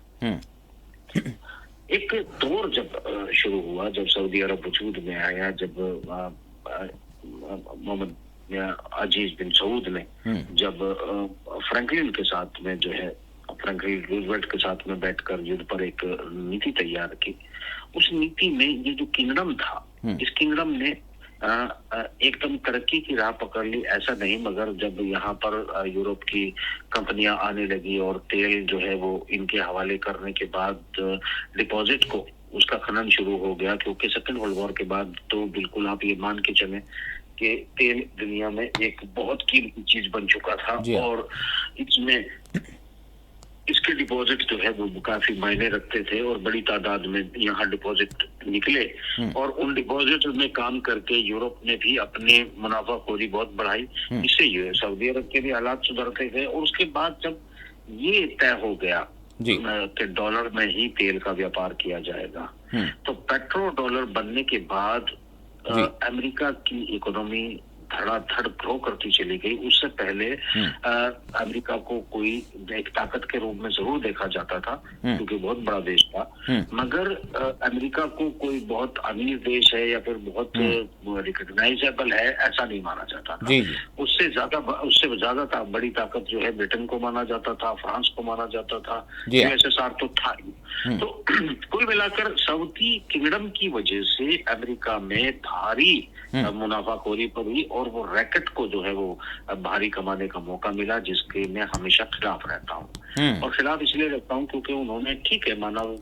एक दौर जब शुरू हुआ, जब सऊदी अरब वजूद में आया, जब मोहम्मद अजीज बिन सऊद ने जब फ्रैंकलिन के साथ में जो है, फ्रैंकलिन रूजवेल्ट के साथ में बैठकर युद्ध पर एक नीति तैयार की, उस नीति में ये जो किंगडम था, इस किंगडम ने एकदम तरक्की की राह पकड़ ली ऐसा नहीं, मगर जब यहाँ पर यूरोप की कंपनियां आने लगी और तेल जो है वो इनके हवाले करने के बाद डिपॉजिट को उसका खनन शुरू हो गया, क्योंकि सेकेंड वर्ल्ड वॉर के बाद तो बिल्कुल आप ये मान के चलें कि तेल दुनिया में एक बहुत कीमती चीज बन चुका था, और इसमें इसके डिपॉजिट जो है वो काफी मायने रखते थे, और बड़ी तादाद में यहाँ डिपॉजिट निकले, और उन डिपॉजिट में काम करके यूरोप ने भी अपने मुनाफाखोरी बहुत बढ़ाई। इससे सऊदी अरब के भी हालात सुधरते गए, और उसके बाद जब ये तय हो गया कि डॉलर में ही तेल का व्यापार किया जाएगा, तो पेट्रो डॉलर बनने के बाद अमेरिका की इकोनॉमी धड़ाधड़ ग्रो करती चली गई। उससे पहले अमेरिका को कोई एक ताकत के रूप में जरूर देखा जाता था, क्योंकि बहुत बड़ा देश था, मगर अमेरिका को कोई बहुत अमीर देश है या फिर बहुत रिकॉग्नाइजेबल है ऐसा नहीं माना जाता था। उससे ज्यादा बड़ी ताकत जो है ब्रिटेन को माना जाता था, फ्रांस को माना जाता था, यूएसएसआर तो था ही। तो कुल मिलाकर सऊदी किंगडम की वजह से अमेरिका में भारी मुनाफाखोरी पर हुई, और वो रैकेट को जो है वो भारी कमाने का मौका मिला, जिसके मैं हमेशा खिलाफ रहता हूँ। और खिलाफ इसलिए रहता हूँ क्योंकि उन्होंने ठीक है मानव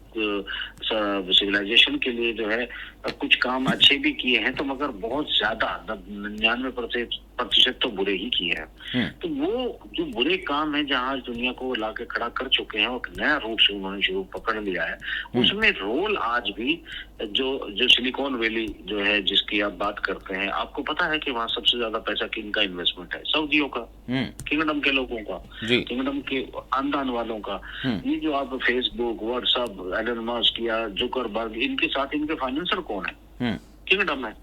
सिविलाइजेशन के लिए जो है कुछ काम अच्छे भी किए हैं, तो मगर बहुत ज्यादा 99% तो बुरे ही किए हैं। तो वो जो बुरे काम है जहाँ आज दुनिया को ला के खड़ा कर चुके हैं, और नया रूप से उन्होंने शुरू पकड़ लिया है, उसमें रोल आज भी जो सिलिकॉन वैली जो है जिसकी आप बात करते हैं, आपको पता है कि वहाँ सबसे ज्यादा पैसा किनका इन्वेस्टमेंट है? सऊदियों का, किंगडम के लोगों का, किंगडम के खानदान वालों का। ये जो आप फेसबुक, व्हाट्सएप, एलन मस्क या जुकरबर्ग, इनके साथ इनके फाइनेंसर कौन है? किंगडम है।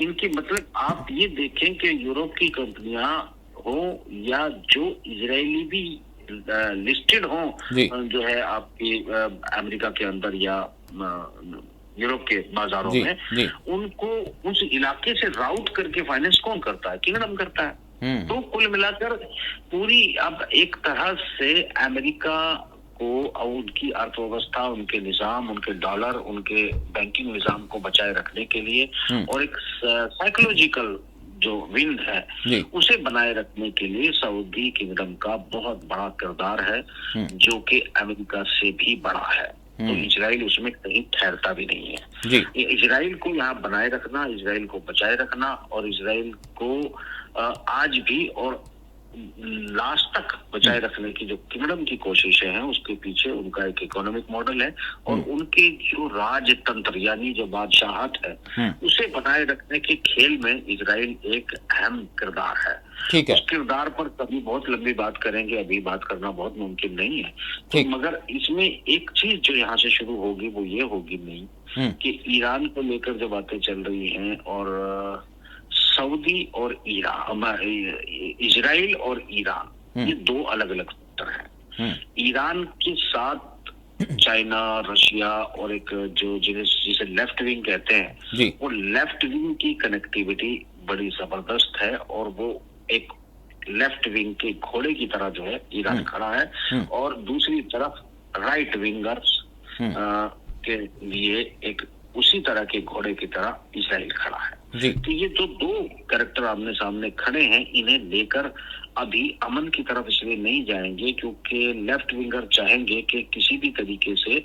इनकी मतलब आप ये देखें कि यूरोप की कंपनियां हो या जो इजरायली भी लिस्टेड हो जो है आपकी अमेरिका के अंदर या यूरोप के बाजारों में, उनको उस इलाके से राउट करके फाइनेंस कौन करता है? किंगडम करता है। तो कुल मिलाकर पूरी अब एक तरह से अमेरिका को उनकी अर्थव्यवस्था, उनके निजाम, उनके डॉलर, उनके बैंकिंग निजाम को बचाए रखने के लिए और एक साइकोलॉजिकल जो विंड है उसे बनाए रखने के लिए सऊदी किंगडम का बहुत बड़ा किरदार है, जो कि अमेरिका से भी बड़ा है। तो इजराइल उसमें कहीं ठहरता भी नहीं है। इजराइल को यहाँ बनाए रखना, इजराइल को बचाए रखना, और इजराइल को आज भी और लास्ट तक बचाए रखने की जो किंगडम की कोशिशें हैं, उसके पीछे उनका एक इकोनॉमिक मॉडल है, और उनके जो राजतंत्र यानी जो बादशाहत है उसे बनाए रखने के खेल में इजराइल एक अहम किरदार है। ठीक है, उस किरदार पर कभी बहुत लंबी बात करेंगे, अभी बात करना बहुत मुमकिन नहीं है। तो मगर इसमें एक चीज जो यहाँ से शुरू होगी वो ये होगी नहीं कि ईरान को लेकर जो बातें चल रही हैं, और सऊदी और ईरान, इजराइल और ईरान, ये दो अलग अलग सेक्टर हैं। ईरान के साथ चाइना, रशिया और एक जो जिसे लेफ्ट विंग कहते हैं, वो लेफ्ट विंग की कनेक्टिविटी बड़ी जबरदस्त है, और वो एक लेफ्ट विंग के घोड़े की तरह जो है ईरान खड़ा है, और दूसरी तरफ राइट विंगर्स के लिए एक उसी तरह के घोड़े की तरह इजराइल खड़ा है। तो ये जो दो कैरेक्टर आमने सामने खड़े हैं, इन्हें लेकर अभी अमन की तरफ इसलिए नहीं जाएंगे क्योंकि लेफ्ट विंगर चाहेंगे कि किसी भी तरीके से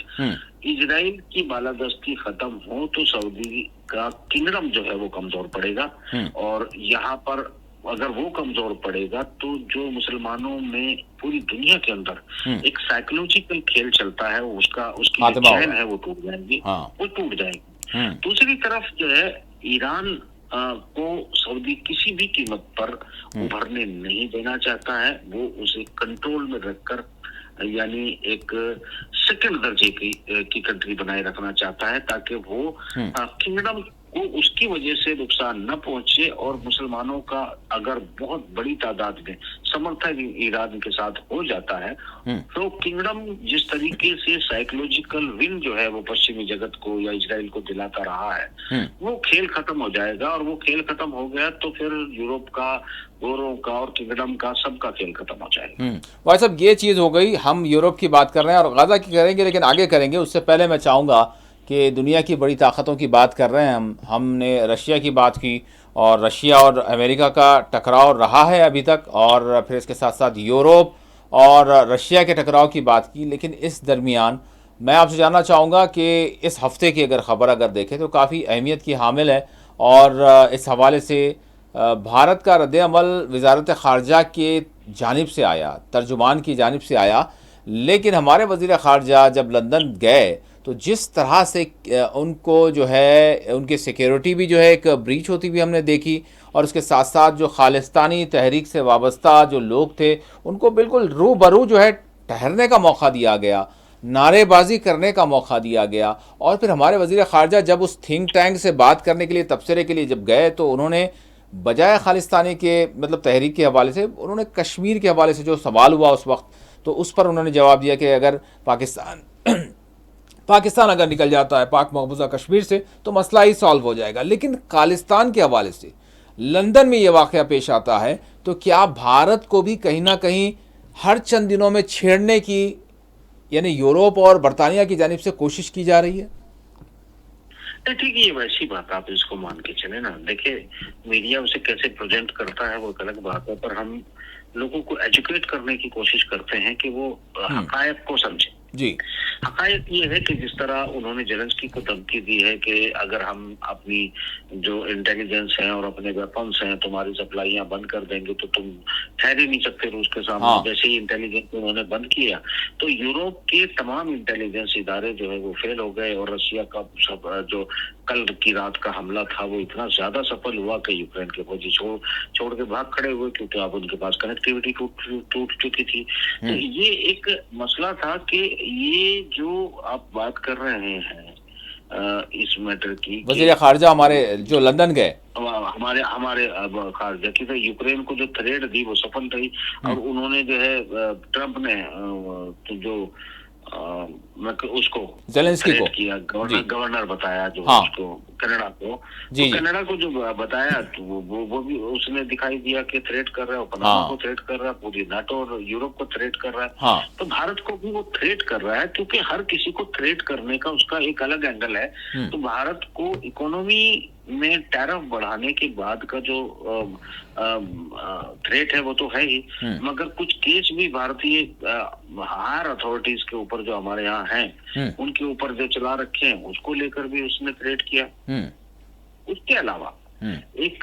इजराइल की बालादस्ती खत्म हो तो सऊदी का किंगडम जो है वो कमजोर पड़ेगा, और यहाँ पर अगर वो कमजोर पड़ेगा तो जो मुसलमानों में पूरी दुनिया के अंदर एक साइकोलॉजिकल खेल चलता है, उसकी चैन है वो टूट जाएंगी, वो टूट जाएगी। दूसरी तरफ जो है ईरान को सऊदी किसी भी कीमत पर उभरने नहीं देना चाहता है, वो उसे कंट्रोल में रखकर यानी एक सेकंड दर्जे की कंट्री बनाए रखना चाहता है, ताकि वो किंगडम को उसकी वजह से नुकसान न पहुंचे, और मुसलमानों का अगर बहुत बड़ी तादाद में समर्थन ईरान के साथ हो जाता है तो किंगडम जिस तरीके से साइकोलॉजिकल विन जो है वो पश्चिमी जगत को या इजराइल को दिलाता रहा है, वो खेल खत्म हो जाएगा। और वो खेल खत्म हो गया तो फिर यूरोप का, गोरों का और किंगडम का, सबका खेल खत्म हो जाएगा। भाई साहब, ये चीज़ हो गई, हम यूरोप की बात कर रहे हैं और गाज़ा की करेंगे, लेकिन आगे करेंगे। उससे पहले मैं चाहूँगा कि दुनिया की बड़ी ताकतों की बात कर रहे हैं हमने रशिया की बात की, और रशिया और अमेरिका का टकराव रहा है अभी तक, और फिर इसके साथ साथ यूरोप और रशिया के टकराव की बात की। लेकिन इस दरमियान मैं आपसे जानना चाहूँगा कि इस हफ्ते की अगर ख़बर अगर देखें तो काफ़ी अहमियत की हामिल है, और इस हवाले से भारत का रद्द-ए-अमल वज़ारत ख़ारजा के जानिब से आया, तर्जुमान की जानिब से आया। लेकिन हमारे वज़ीर ख़ारजा जब लंदन गए तो जिस तरह से उनको जो है उनकी सिक्योरिटी भी जो है एक ब्रीच होती हुई हमने देखी, और उसके साथ साथ जो खालिस्तानी तहरीक से वाबस्ता जो लोग थे उनको बिल्कुल रूबरू जो है ठहरने का मौका दिया गया, नारेबाजी करने का मौका दिया गया। और फिर हमारे वज़ीर ख़ारजा जब उस थिंक टैंक से बात करने के लिए, तबसरे के लिए जब गए, तो उन्होंने बजाय खालिस्तानी के मतलब तहरीक के हवाले से उन्होंने कश्मीर के हवाले से जो सवाल हुआ उस वक्त, तो उस पर उन्होंने जवाब दिया कि अगर पाकिस्तान अगर निकल जाता है पाक मकबूजा कश्मीर से तो मसला ही सॉल्व हो जाएगा। लेकिन खालिस्तान के हवाले से लंदन में ये वाक़या पेश आता है, तो क्या भारत को भी कहीं ना कहीं हर चंद दिनों में छेड़ने की, यानी यूरोप और बरतानिया की जानिब से कोशिश की जा रही है? ठीक है, ये वैसी बात, आप इसको मान के चले ना। देखिए, मीडिया उसे कैसे प्रेजेंट करता है वो एक अलग बात है, पर हम लोगों को एजुकेट करने की कोशिश करते हैं कि वो हकायक को समझे। जी, हकायक ये है कि जिस तरह उन्होंने जेलेंस्की को धमकी दी है कि अगर हम अपनी जो इंटेलिजेंस है और अपने वेपन्स हैं तुम्हारी सप्लाइयां बंद कर देंगे तो तुम ठहर ही नहीं सकते रूस के सामने। जैसे ही इंटेलिजेंस उन्होंने बंद किया तो यूरोप के तमाम इंटेलिजेंस इदारे जो है वो फेल हो गए, और रशिया का सब जो कल की रात का हमला था वो इतना ज्यादा सफल हुआ कि यूक्रेन के फौजी छोड़ के भाग खड़े हुए, क्योंकि अब उनके पास कनेक्टिविटी टूट चुकी थी। तो ये एक मसला था कि ये जो आप बात कर रहे हैं इस मैटर की, वज़ीर ख़ारजा हमारे जो लंदन गए, हमारे खारजा की, तो यूक्रेन को जो थ्रेड दी वो सफल रही। और उन्होंने जो है ट्रंप ने जो उसको ज़ेलेंस्की को किया, गवर्नर बताया जो उसको कनाडा को, जी, तो कनाडा को जो बताया तो वो भी उसने दिखाई दिया कि थ्रेट कर रहा है, पनामा को थ्रेट कर रहा है, पूरी नाटो और यूरोप को थ्रेट कर रहा है। तो भारत को भी वो थ्रेट कर रहा है, क्योंकि हर किसी को थ्रेट करने का उसका एक अलग एंगल है। तो भारत को इकोनॉमी में टैरिफ बढ़ाने के बाद का जो थ्रेट है वो तो है ही, मगर कुछ केस भी भारतीय हायर अथॉरिटीज के ऊपर जो हमारे यहाँ हैं उनके ऊपर जो चला रखे हैं उसको लेकर भी उसने थ्रेट किया। उसके अलावा एक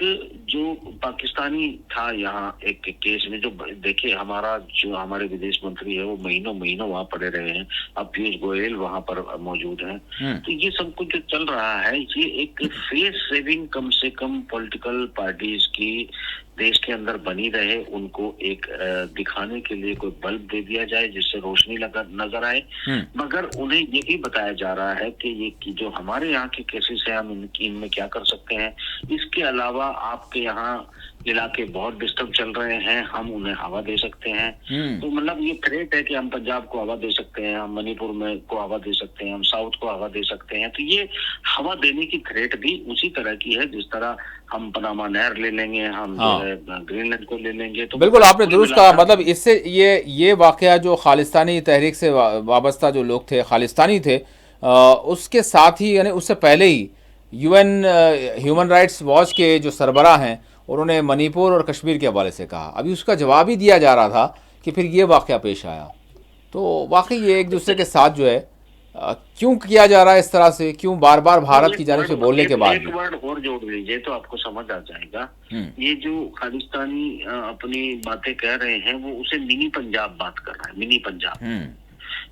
जो पाकिस्तानी था यहाँ एक केस में, जो देखिए हमारे विदेश मंत्री है वो महीनों वहां पड़े रहे हैं, अब पीयूष गोयल वहां पर मौजूद हैं। तो ये सब कुछ जो चल रहा है ये एक फेस सेविंग कम से कम पॉलिटिकल पार्टीज की देश के अंदर बनी रहे, उनको एक दिखाने के लिए कोई बल्ब दे दिया जाए जिससे रोशनी नजर आए। मगर उन्हें ये भी बताया जा रहा है कि ये जो हमारे यहाँ के केसेस हैं हम इनमें क्या कर सकते हैं, इसके अलावा आपके यहाँ इलाके बहुत डिस्टर्ब चल रहे हैं, हम उन्हें हवा दे सकते हैं। तो मतलब ये थ्रेट है कि हम पंजाब को हवा दे सकते हैं, हम मणिपुर में को हवा दे सकते हैं, हम साउथ को हवा दे सकते हैं। तो ये हवा देने की थ्रेट भी उसी तरह की है जिस तरह हम पनामा नहर ले लेंगे, हम ग्रीनलैंड को ले लेंगे। तो बिल्कुल आपने दुरुस्त कहा। मतलब इससे ये वाकया जो खालिस्तानी तहरीक से वाबस्ता जो लोग थे, खालिस्तानी थे, उसके साथ ही यानी उससे पहले ही यूएन ह्यूमन राइट्स वॉच के जो सरबराह हैं उन्होंने मणिपुर और कश्मीर के हवाले से कहा, अभी उसका जवाब ही दिया जा रहा था कि फिर ये वाकया पेश आया। तो वाकई ये एक दूसरे के साथ जो है क्यों किया जा रहा है इस तरह से, क्यों बार बार भारत की जानिब से बोलने के बाद एक वर्ड और जोड़ लीजिए तो आपको समझ आ जाएगा। ये जो खालिस्तानी अपनी बातें कह रहे हैं वो उसे मिनी पंजाब बात कर रहा है, मिनी पंजाब।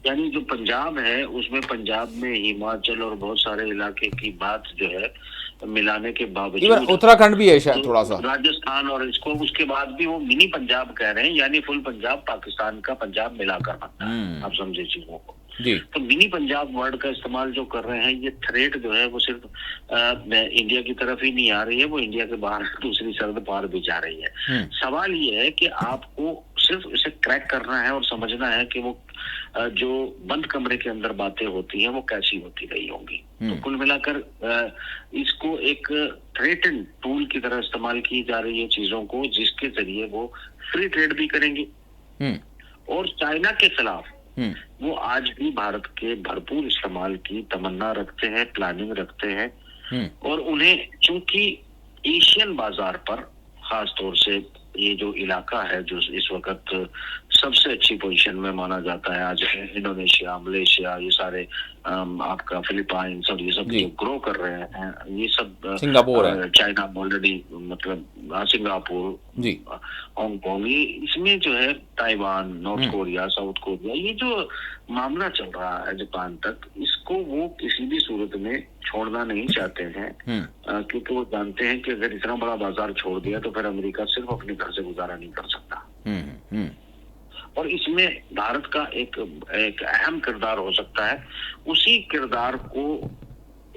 यानी जो पंजाब है उसमें पंजाब में हिमाचल और बहुत सारे इलाके की बात जो है मिलाने के इवन बावजूद उत्तराखंड भी है शायद तो थोड़ा सा। राजस्थान और इसको उसके बाद भी वो मिनी पंजाब कह रहे हैं, यानी फुल पंजाब पाकिस्तान का पंजाब मिलाकर बनता है। आप समझे चीजों को। जी तो मिनी पंजाब वर्ड का इस्तेमाल जो कर रहे हैं, ये थ्रेट जो है वो सिर्फ इंडिया की तरफ ही नहीं आ रही है, वो इंडिया के बाहर दूसरी सरहद पार भी जा रही है। सवाल ये है कि आपको सिर्फ इसे क्रैक करना है और समझना है कि वो जो बंद कमरे के अंदर बातें होती हैं वो कैसी होती रही होंगी। तो कुल मिलाकर इसको एक थ्रेट एंड टूल की तरह इस्तेमाल की जा रही है चीजों को, जिसके जरिए वो फ्री ट्रेड भी करेंगे। और चाइना के खिलाफ वो आज भी भारत के भरपूर इस्तेमाल की तमन्ना रखते हैं, प्लानिंग रखते हैं। और उन्हें चूंकि एशियन बाजार पर खास तौर से ये जो इलाका है जो इस वक्त सबसे अच्छी पोजीशन में माना जाता है, आज इंडोनेशिया, मलेशिया, ये सारे आपका फिलीपाइंस और ये सब जो ग्रो कर रहे हैं, ये सब सिंगापुर है, चाइना ऑलरेडी, मतलब सिंगापुर, हांगकांग, ये इसमें जो है Taiwan, north Korea, south Korea, ये जो मामला चल रहा है जापान तक, इसको वो किसी भी सूरत में छोड़ना नहीं चाहते हैं। क्योंकि वो जानते हैं कि अगर इतना बड़ा बाजार छोड़ दिया तो फिर अमेरिका सिर्फ अपने घर से गुजारा नहीं कर सकता। और इसमें भारत का एक अहम किरदार हो सकता है। उसी किरदार को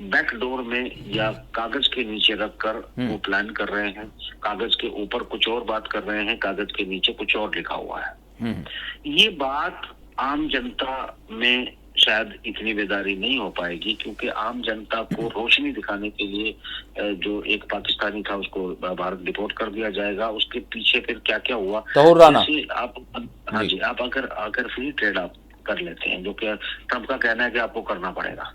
बैकडोर में या कागज के नीचे रखकर वो प्लान कर रहे हैं। कागज के ऊपर कुछ और बात कर रहे हैं, कागज के नीचे कुछ और लिखा हुआ है। ये बात आम जनता में शायद इतनी बेदारी नहीं हो पाएगी, क्योंकि आम जनता को रोशनी दिखाने के लिए जो एक पाकिस्तानी था उसको भारत डिपोर्ट कर दिया जाएगा। उसके पीछे फिर क्या क्या हुआ, जैसे आप, हाँ जी, आप अगर फ्री ट्रेड आप कर लेते हैं, जो कि ट्रम्प का कहना है कि आपको करना पड़ेगा,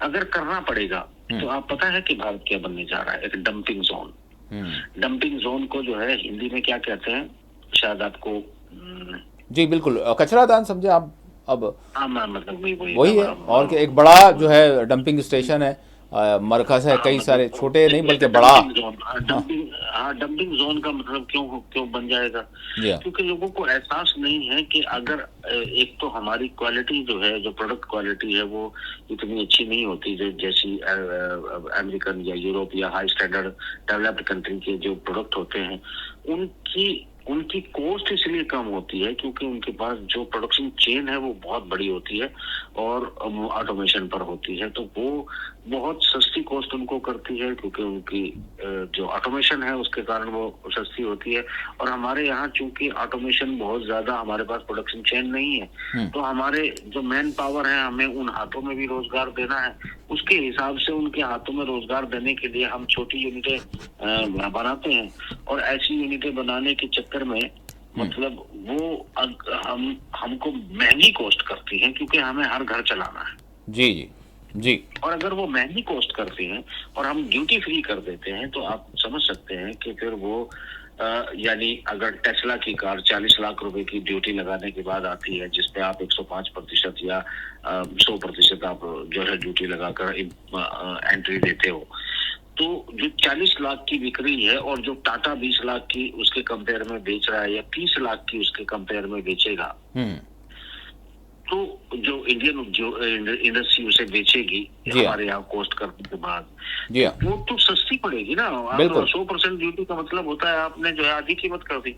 अगर करना पड़ेगा तो आप पता है कि भारत क्या बनने जा रहा है, एक डंपिंग जोन। डंपिंग जोन को जो है हिंदी में क्या कहते हैं, शायद आपको जी बिल्कुल, कचरा दान समझे आप। अब मतलब वही है, और कि एक बड़ा जो है डंपिंग स्टेशन है, मरकज है, कई सारे छोटे नहीं बल्कि बड़ा। डंपिंग जोन का मतलब क्यों बन जाएगा, क्योंकि लोगों को एहसास नहीं है कि अगर एक तो हमारी क्वालिटी जो है, जो प्रोडक्ट क्वालिटी है, वो इतनी अच्छी नहीं होती जो जैसी अमेरिकन या यूरोप या हाई स्टैंडर्ड डेवलप्ड कंट्री के जो प्रोडक्ट होते हैं, उनकी कॉस्ट इसलिए कम होती है क्योंकि उनके पास जो प्रोडक्शन चेन है वो बहुत बड़ी होती है और ऑटोमेशन पर होती है। तो वो बहुत सस्ती कॉस्ट उनको करती है, क्योंकि उनकी जो ऑटोमेशन है उसके कारण वो सस्ती होती है। और हमारे यहाँ चूंकि ऑटोमेशन बहुत ज्यादा, हमारे पास प्रोडक्शन चेन नहीं है, तो हमारे जो मैन पावर है, हमें उन हाथों में भी रोजगार देना है। उसके हिसाब से उनके हाथों में रोजगार देने के लिए हम छोटी यूनिटें बनाते हैं, और ऐसी यूनिटें बनाने के चक्कर में मतलब वो हमको महंगी कॉस्ट करती हैं, क्योंकि हमें हर घर चलाना है। जी जी जी। और अगर वो महंगी कॉस्ट करती हैं और हम ड्यूटी फ्री कर देते हैं, तो आप समझ सकते हैं कि फिर वो यानी अगर टेस्ला की कार 40 लाख रुपए की ड्यूटी लगाने के बाद आती है, जिसपे आप 105% या 100% आप जो है ड्यूटी लगाकर एंट्री देते हो, तो जो 40 लाख की बिक्री है और जो टाटा 20 लाख की उसके कंपेयर में बेच रहा है या 30 लाख की उसके कंपेयर में बेचेगा, तो जो इंडियन जो इंडस्ट्री उसे बेचेगी हमारे यहाँ कॉस्ट करने के बाद, वो तो सस्ती पड़ेगी ना। 100% ड्यूटी का मतलब होता है आपने जो है आधी कीमत कर दी।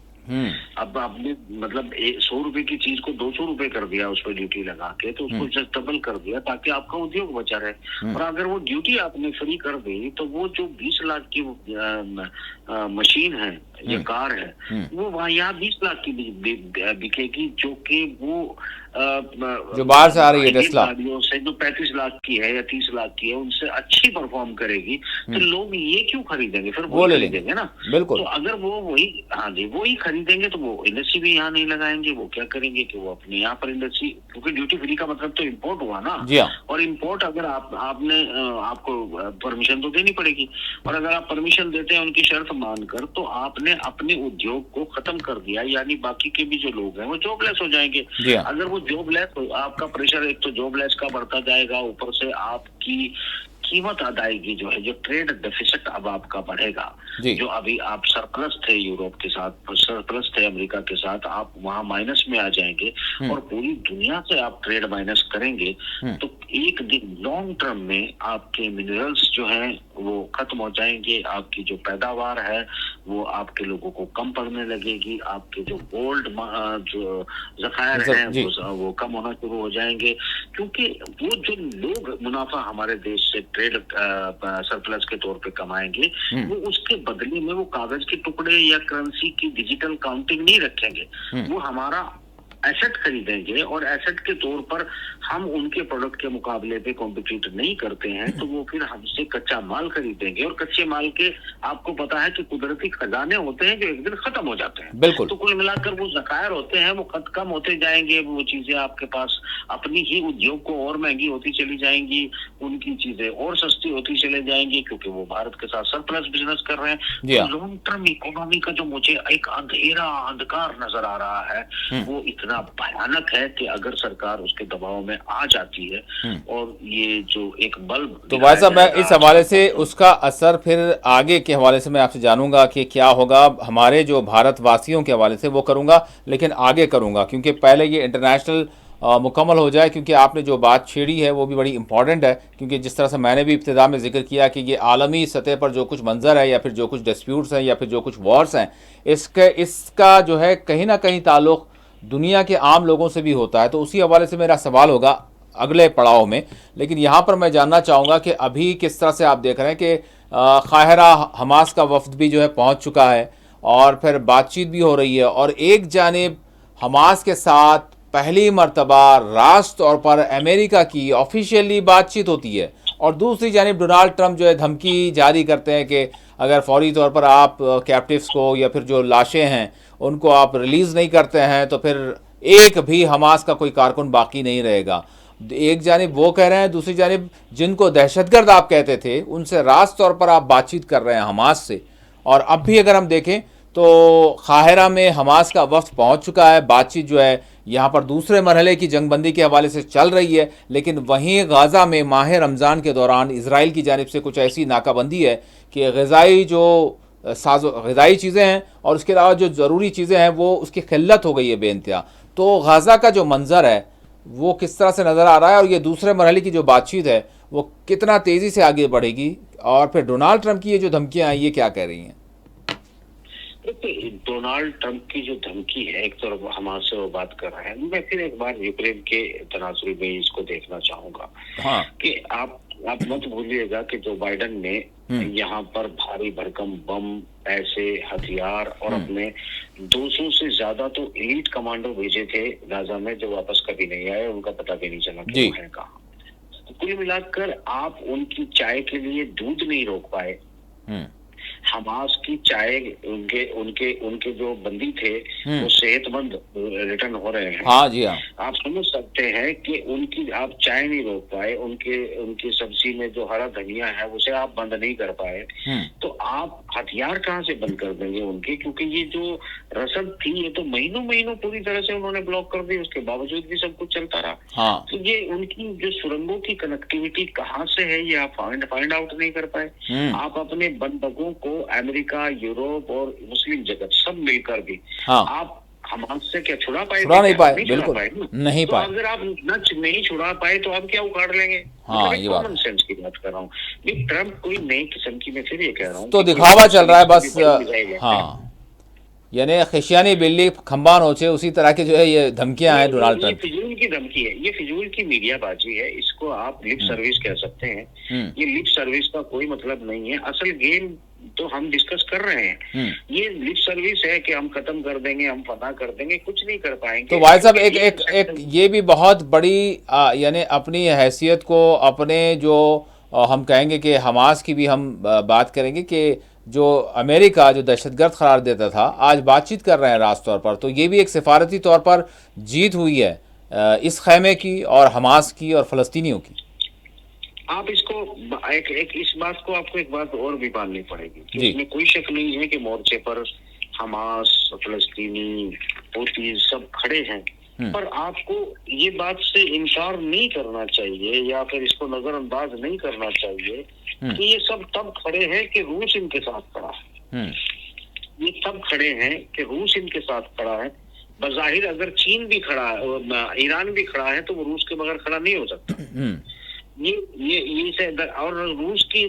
अब आपने मतलब 100 रुपए की चीज को 200 रुपए कर दिया उस पर ड्यूटी लगा के, तो उसको जस्ट डबल कर दिया ताकि आपका उद्योग बचा रहे। और अगर वो ड्यूटी आपने फ्री कर दी, तो वो जो 20 लाख की मशीन है या कार है, वो वहाँ यहाँ 20 लाख की बिकेगी, जो कि वो जो बाहर से आ रही है टेस्ला गाड़ियों से जो 35 लाख की है या 30 लाख की है, उनसे अच्छी परफॉर्म करेगी। तो लोग ये क्यों खरीदेंगे, फिर वो खरीदेंगे ना। बिल्कुल। तो अगर वो वही, हाँ जी, वो ही खरीदेंगे तो वो इंडस्ट्री भी यहाँ नहीं लगाएंगे। वो क्या करेंगे कि वो अपने यहाँ पर इंडस्ट्री, क्योंकि ड्यूटी फ्री का मतलब तो इम्पोर्ट हुआ ना। जी हाँ। और इम्पोर्ट अगर आपने आपको परमिशन तो देनी पड़ेगी, और अगर आप परमिशन देते हैं उनकी शर्त मानकर, तो आपने अपने उद्योग को खत्म कर दिया, यानी बाकी के भी जो लोग हैं वो जॉबलेस हो जाएंगे। अगर वो जॉबलेस, आपका प्रेशर एक तो जॉबलेस का बढ़ता जाएगा, ऊपर से आपकी कीमत अदायगी जो है, जो ट्रेड डेफिसिट अब आपका बढ़ेगा, जी। जो अभी आप सरप्लस थे यूरोप के साथ, सरप्लस थे अमेरिका के साथ, आप वहां माइनस में आ जाएंगे और पूरी दुनिया से आप ट्रेड माइनस करेंगे, तो एक दिन लॉन्ग टर्म में आपके मिनरल्स जो हैं वो खत्म हो जाएंगे, आपकी जो पैदावार है वो आपके लोगों को कम पड़ने लगेगी, आपके जो गोल्ड जो जखायर हैं वो कम होना शुरू हो जाएंगे, क्योंकि वो जो लोग मुनाफा हमारे देश से ट्रेड सरप्लस के तौर पे कमाएंगे, वो उसके बदले में वो कागज के टुकड़े या करेंसी की डिजिटल काउंटिंग नहीं रखेंगे, वो हमारा एसेट खरीदेंगे, और एसेट के तौर पर हम उनके प्रोडक्ट के मुकाबले पे कॉम्पिटिट नहीं करते हैं, तो वो फिर हमसे कच्चा माल खरीदेंगे, और कच्चे माल के आपको पता है कि कुदरती खजाने होते हैं जो एक दिन खत्म हो जाते हैं। बिल्कुल। तो कुल मिलाकर वो ज़खायर होते हैं, वो कम होते जाएंगे, वो चीजें आपके पास अपनी ही उद्योग को और महंगी होती चली जाएंगी, उनकी चीजें और सस्ती होती चले जाएंगी, क्योंकि वो भारत के साथ सरप्लस बिजनेस कर रहे हैं। तो लॉन्ग टर्म इकोनॉमी का जो मुझे एक अंधेरा अंधकार नजर आ रहा है वो इतना भयानक है कि अगर सरकार उसके दबाव में आ जाती है और ये जो एक बल्ब, तो भाई साहब मैं इस हवाले से उसका असर फिर आगे के हवाले से मैं आपसे जानूंगा कि क्या होगा हमारे जो भारतवासियों के हवाले से, वो करूंगा, लेकिन आगे करूंगा, क्योंकि पहले ये इंटरनेशनल मुकम्मल हो जाए, क्योंकि आपने जो बात छेड़ी है वो भी बड़ी इंपॉर्टेंट है, क्योंकि जिस तरह से मैंने भी इब्तिदा में जिक्र किया कि ये आलमी सतह पर जो कुछ मंजर है या फिर जो कुछ डिस्प्यूट्स हैं या फिर जो कुछ वॉर्स हैं, इसका जो है कहीं ना कहीं ताल्लुक़ दुनिया के आम लोगों से भी होता है। तो उसी हवाले से मेरा सवाल होगा अगले पड़ाव में, लेकिन यहाँ पर मैं जानना चाहूँगा कि अभी किस तरह से आप देख रहे हैं कि काहिरा हमास का वफ्द भी जो है पहुँच चुका है और फिर बातचीत भी हो रही है, और एक जानिब हमास के साथ पहली मर्तबा राष्ट्र तौर पर अमेरिका की ऑफिशियली बातचीत होती है, और दूसरी जानिब डोनाल्ड ट्रंप जो है धमकी जारी करते हैं कि अगर फौरी तौर पर आप कैप्टिव्स को या फिर जो लाशें हैं उनको आप रिलीज़ नहीं करते हैं तो फिर एक भी हमास का कोई कारकुन बाकी नहीं रहेगा। एक जानिब वो कह रहे हैं, दूसरी जानिब जिनको दहशतगर्द आप कहते थे उनसे रास्त तौर पर आप बातचीत कर रहे हैं हमास से। और अब भी अगर हम देखें तो काहिरा में हमास का वफ्द पहुंच चुका है, बातचीत जो है यहाँ पर दूसरे मरहले की जंगबंदी के हवाले से चल रही है, लेकिन वहीं गाज़ा में माह रमज़ान के दौरान इसराइल की जानिब से कुछ ऐसी नाकाबंदी है कि ग़िज़ाई चीज़ें हैं और उसके अलावा जो ज़रूरी चीज़ें हैं वो उसकी किल्लत हो गई है बेइंतहा। तो गाज़ा का जो मंज़र है वो किस तरह से नज़र आ रहा है, और ये दूसरे मरहले की जो बातचीत है वो कितना तेज़ी से आगे बढ़ेगी, और फिर डोनाल्ड ट्रंप की ये जो धमकियाँ हैं ये क्या कह रही हैं? डोनाल्ड ट्रंप की जो धमकी है, एक तरफ हमास से वो बात कर रहे हैं, मैं फिर एक बार यूक्रेन के तनासुर में इसको देखना चाहूंगा। हाँ। कि आप मत भूलिएगा कि जो बाइडन ने यहाँ पर भारी भरकम बम, पैसे, हथियार और अपने 200 से ज्यादा तो एलीट कमांडो भेजे थे गाजा में, जो वापस कभी नहीं आए, उनका पता भी नहीं चला कि वो है कहाँ। तो कुल मिलाकर आप उनकी चाय के लिए दूध नहीं रोक पाए। हमास की चाय, उनके जो बंदी थे वो सेहतमंद रिटर्न हो रहे हैं। हाँ जी हाँ। आप समझ सकते हैं कि उनकी आप चाय नहीं रोक पाए, उनकी सब्जी में जो हरा धनिया है उसे आप बंद नहीं कर पाए, तो आप हथियार कहाँ से बंद कर देंगे उनके? क्योंकि ये जो रसद थी ये तो महीनों पूरी तरह से उन्होंने ब्लॉक कर दी, उसके बावजूद भी सब कुछ चलता रहा। हाँ। तो ये उनकी जो सुरंगों की कनेक्टिविटी कहाँ से है ये आप फाइंड आउट नहीं कर पाए। आप अपने बंधकों को अमेरिका, यूरोप और मुस्लिम जगत सब मिलकर भी आप हमास से क्या छुड़ा पाए? नहीं पाए, बिल्कुल नहीं पाए। तो अगर आप नहीं छुड़ा पाए तो आप क्या उखाड़ लेंगे? हाँ, ये कॉमन सेंस की बात कर रहा हूँ। ट्रम्प कोई नई किस्म की, मैं फिर ये कह रहा हूँ तो दिखावा चल रहा है बस। हाँ, यानी खिशियानी बिल्ली खंबा नोचे, उसी तरह के जो है ये धमकियां हैं डोनाल्ड ट्रंप। ये फिजूल की धमकी है, ये फिजूल की मीडियाबाजी है, इसको आप लिप सर्विस कह सकते हैं। ये लिप सर्विस का कोई मतलब नहीं है। असल गेम तो हम डिस्कस कर रहे हैं, ये लिप सर्विस है कि हम खत्म कर देंगे, हम फतह कर देंगे, कुछ नहीं कर पाएंगे। तो भाई साहब एक ये भी बहुत बड़ी यानी अपनी हैसियत को, अपने जो हम कहेंगे कि हमास की भी हम बात करेंगे कि जो अमेरिका जो दहशतगर्द करार देता था आज बातचीत कर रहे हैं रास्त तौर पर, तो ये भी एक सिफारती तौर पर जीत हुई है इस खैमे की और हमास की और फ़लस्तीनियों की। आप इसको इस बात को आपको एक बात और भी माननी पड़ेगी, इसमें कोई शक नहीं है कि मोर्चे पर हमास, फ़लस्तीनी, हूती सब खड़े हैं, पर आपको ये बात से इनकार नहीं करना चाहिए या फिर इसको नजरअंदाज नहीं करना चाहिए कि ये सब तब खड़े हैं कि रूस इनके साथ खड़ा है। ये तब खड़े हैं कि रूस इनके साथ खड़ा है। बज़ाहिर अगर चीन भी खड़ा है, ईरान भी खड़ा है, तो वो रूस के बगैर खड़ा नहीं हो सकता। ये और रूस की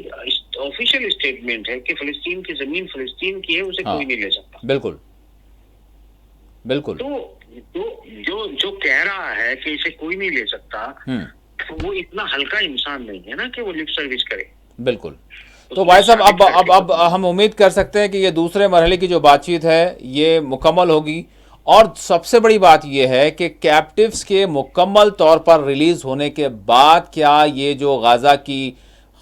ऑफिशियल स्टेटमेंट है कि फिलिस्तीन की जमीन फिलिस्तीन की है, उसे कोई नहीं ले सकता। बिल्कुल बिल्कुल। तो जो कह रहा है कि इसे कोई नहीं ले सकता, तो वो इतना हल्का इंसान नहीं है ना कि वो लिप सर्विस करे। बिल्कुल। तो भाई साहब, अब हम उम्मीद कर सकते हैं कि ये दूसरे मरहले की जो बातचीत है ये मुकम्मल होगी, और सबसे बड़ी बात यह है कि कैप्टिव्स के मुकम्मल तौर पर रिलीज होने के बाद क्या ये जो गाज़ा की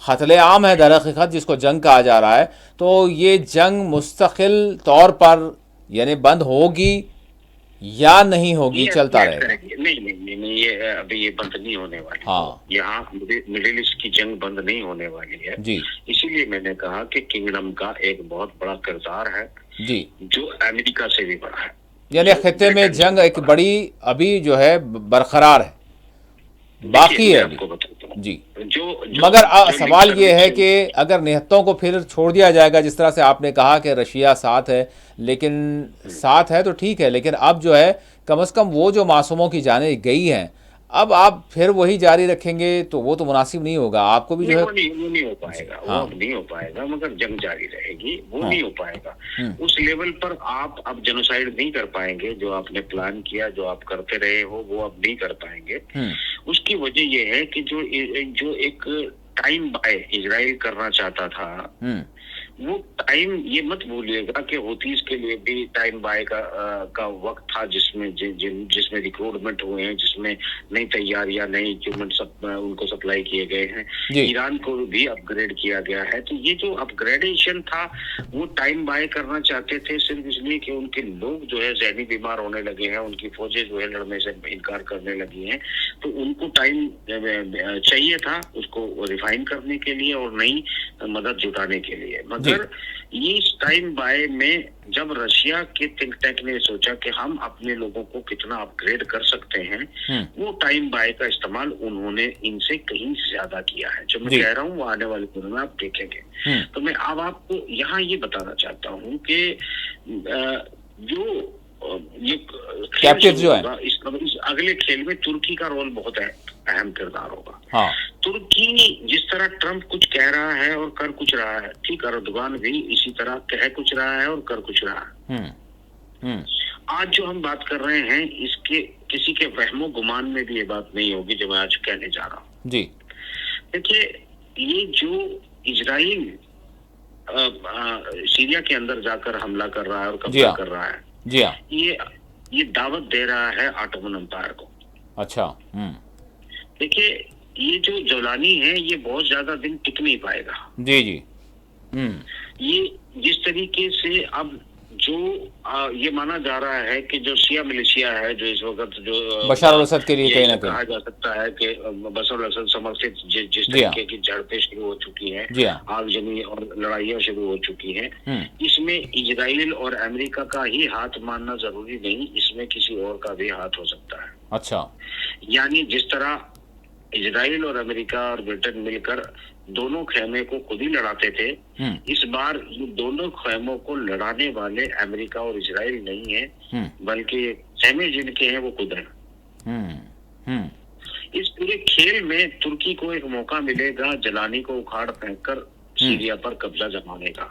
क़त्ल आम है दर हकीकत जिसको जंग कहा जा रहा है, तो ये जंग मुस्तकिल तौर पर यानी बंद होगी या नहीं होगी, चलता रहेगा? नहीं, ये अभी ये बंद नहीं होने वाली। हाँ, यहाँ मिडिल ईस्ट की जंग बंद नहीं होने वाली है जी। इसीलिए मैंने कहा कि किंगडम का एक बहुत बड़ा किरदार है जी, जो अमेरिका से भी बड़ा है। यानी खित्ते में जंग एक बड़ी अभी जो है बरकरार है, बाकी है अभी जी। मगर सवाल ये है कि अगर निहत्तों को फिर छोड़ दिया जाएगा, जिस तरह से आपने कहा कि रशिया साथ है, लेकिन साथ है तो ठीक है, लेकिन अब जो है कम से कम वो जो मासूमों की जानें गई हैं, अब आप फिर वही जारी रखेंगे तो वो तो मुनासिब नहीं होगा। आपको भी जो है वो नहीं हो पाएगा। हाँ, वो नहीं हो पाएगा, मगर जंग जारी रहेगी, वो नहीं हो पाएगा। उस लेवल पर आप अब जेनोसाइड नहीं कर पाएंगे। जो आपने प्लान किया, जो आप करते रहे हो, वो अब नहीं कर पाएंगे। उसकी वजह यह है कि जो एक टाइम बाय इजराइल करना चाहता था, वो टाइम, ये मत भूलिएगा कि हुतीज के लिए भी टाइम बाय का वक्त था, जिसमें रिक्रूटमेंट हुए हैं, जिसमें नई तैयारियां, नई इक्विपमेंट सब उनको सप्लाई किए गए हैं। ईरान को भी अपग्रेड किया गया है। तो ये जो अपग्रेडेशन था, वो टाइम बाय करना चाहते थे, सिर्फ इसलिए कि उनके लोग जो है जहनी बीमार होने लगे हैं, उनकी फौजें जो है लड़ने से इनकार करने लगी हैं। तो उनको टाइम चाहिए था उसको रिफाइन करने के लिए और नई मदद जुटाने के लिए। मगर इस टाइम बाय में जब रशिया के थिंक टैंक ने सोचा कि हम अपने लोगों को कितना अपग्रेड कर सकते हैं, वो टाइम बाय का इस्तेमाल उन्होंने इनसे कहीं ज्यादा किया है। जो मैं कह रहा हूँ वो आने वाले दिनों में आप देखेंगे। तो मैं अब आपको यहाँ ये बताना चाहता हूँ कि जो ये कैप्टिव जो है, इस अगले खेल में तुर्की का रोल बहुत अहम किरदार होगा। हाँ। तुर्की जिस तरह ट्रंप कुछ कह रहा है और कर कुछ रहा है, ठीक, अर्दोगान भी इसी तरह कह कुछ रहा है और कर कुछ रहा है। आज जो हम बात कर रहे हैं, इसके किसी के वहमो गुमान में भी ये बात नहीं होगी जो मैं आज कहने जा रहा हूँ जी। देखिए, ये जो इजराइल सीरिया के अंदर जाकर हमला कर रहा है और कब्जा कर रहा है जी, ये दावत दे रहा है ऑटोमन एम्पायर को। अच्छा। देखिए, ये जो जोलानी है, ये बहुत ज्यादा दिन टिक नहीं पाएगा जी जी। ये जिस तरीके से अब जो ये माना जा रहा है कि जो शिया मिलिशिया है, जो इस वक्त जो बशर अल-असद के लिए कहीं ना कहा जा सकता है कि बशर अल-असद समर्थित जिस तरीके की झड़पें शुरू हो चुकी है, आगजनी और लड़ाइयां शुरू हो चुकी हैं, इसमें इजराइल और अमेरिका का ही हाथ मानना जरूरी नहीं, इसमें किसी और का भी हाथ हो सकता है। अच्छा। यानी जिस तरह इजराइल और अमेरिका और ब्रिटेन मिलकर दोनों खेमे को खुद ही लड़ाते थे, इस बार ये दोनों खेमों को लड़ाने वाले अमेरिका और इजराइल नहीं है, बल्कि खेमे जिनके हैं वो खुद हैं। इस पूरे खेल में तुर्की को एक मौका मिलेगा जलानी को उखाड़ फेंककर सीरिया पर कब्जा जमाने का।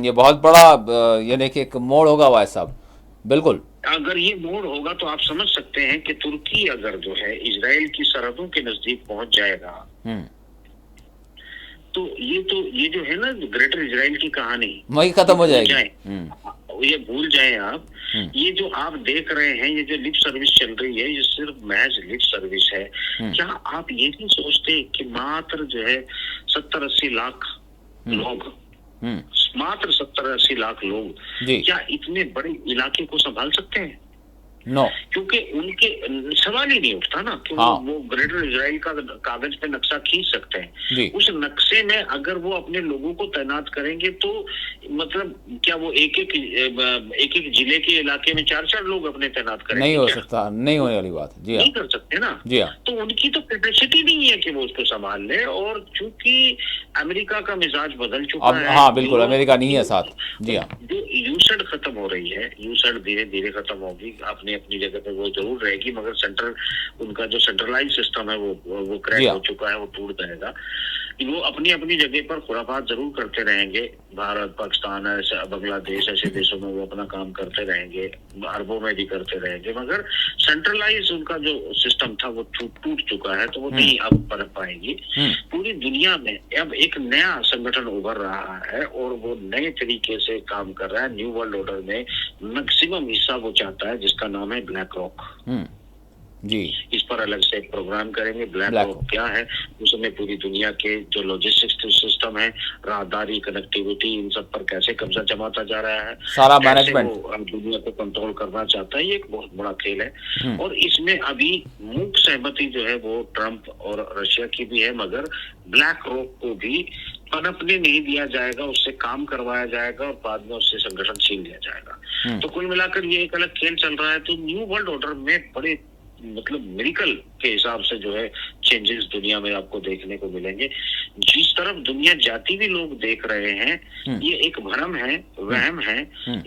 ये बहुत बड़ा यानी कि एक मोड़ होगा भाई साहब। बिल्कुल, अगर ये मोड़ होगा तो आप समझ सकते हैं कि तुर्की अगर जो है इजराइल की सरहदों के नजदीक पहुंच जाएगा, तो ये जो है ना ग्रेटर इजराइल की कहानी वही खत्म हो जाएगी। ये भूल जाएं आप। ये जो आप देख रहे हैं, ये जो लिप सर्विस चल रही है, ये सिर्फ महज लिप सर्विस है। क्या आप ये नहीं सोचते कि मात्र जो है 70-80 लाख लोग, मात्र 70-80 लाख लोग क्या इतने बड़े इलाके को संभाल सकते हैं? नो, क्योंकि उनके सवाल ही नहीं उठता ना कि हाँ, वो ग्रेटर इजराइल का कागज पे नक्शा खींच सकते हैं। जी, उस नक्शे में अगर वो अपने लोगों को तैनात करेंगे तो मतलब क्या वो एक एक जिले के इलाके में 4-4 लोग अपने तैनात नहीं करेंगे हो क्या? सकता, नहीं होने वाली बात है। जी नहीं हाँ, कर सकते ना। जी हाँ, तो उनकी तो कैपेसिटी नहीं है कि वो उसको संभाल ले, और चूंकि अमेरिका का मिजाज बदल चुका अब है, हाँ, बिल्कुल यूरोप अमेरिका नहीं है की साथ। जी हाँ, जो यूसर्ड खत्म हो रही है, यूसर्ड धीरे धीरे खत्म होगी, अपनी अपनी जगह पे वो जरूर रहेगी, मगर सेंट्रल उनका जो सेंट्रलाइज सिस्टम है वो जी क्रैक हो हाँ, चुका है, वो टूट जाएगा। वो अपनी अपनी जगह पर खुराफात जरूर करते रहेंगे। भारत, पाकिस्तान, ऐसे बांग्लादेश, ऐसे देशों में वो अपना काम करते रहेंगे, अरबों में भी करते रहेंगे, मगर सेंट्रलाइज उनका जो सिस्टम था वो टूट चुका है, तो वो हम्म, नहीं अब बन पाएगी। हम्म, पूरी दुनिया में अब एक नया संगठन उभर रहा है और वो नए तरीके से काम कर रहा है। न्यू वर्ल्ड ऑर्डर में मैक्सिमम हिस्सा वो चाहता है, जिसका नाम है ब्लैक रॉक। हम्म, जी, इस पर अलग से एक प्रोग्राम करेंगे। ब्लैक ब्लैक रॉक हो, क्या है, उसमें पूरी दुनिया के जो लॉजिस्टिक्स सिस्टम है, राहदारी, कनेक्टिविटी, इन सब पर कैसे कब्जा जमाता जा रहा है, सारा कैसे वो मैनेजमेंट। दुनिया को कंट्रोल करना चाहता है, ये एक बहुत बड़ा खेल है। हम्म, और इसमें अभी मूक सहमति जो है वो ट्रंप और रशिया की भी है, मगर ब्लैक रॉक को भी पनपने नहीं दिया जाएगा, उससे काम करवाया जाएगा और बाद में उससे संगठन छीन लिया जाएगा। तो कुल मिलाकर ये एक अलग खेल चल रहा है। तो न्यू वर्ल्ड ऑर्डर में बड़े मतलब मिरेकल के हिसाब से जो है चेंजेस दुनिया में आपको देखने को मिलेंगे। जिस तरफ दुनिया जाती भी लोग देख रहे हैं, ये एक भ्रम है, वहम है,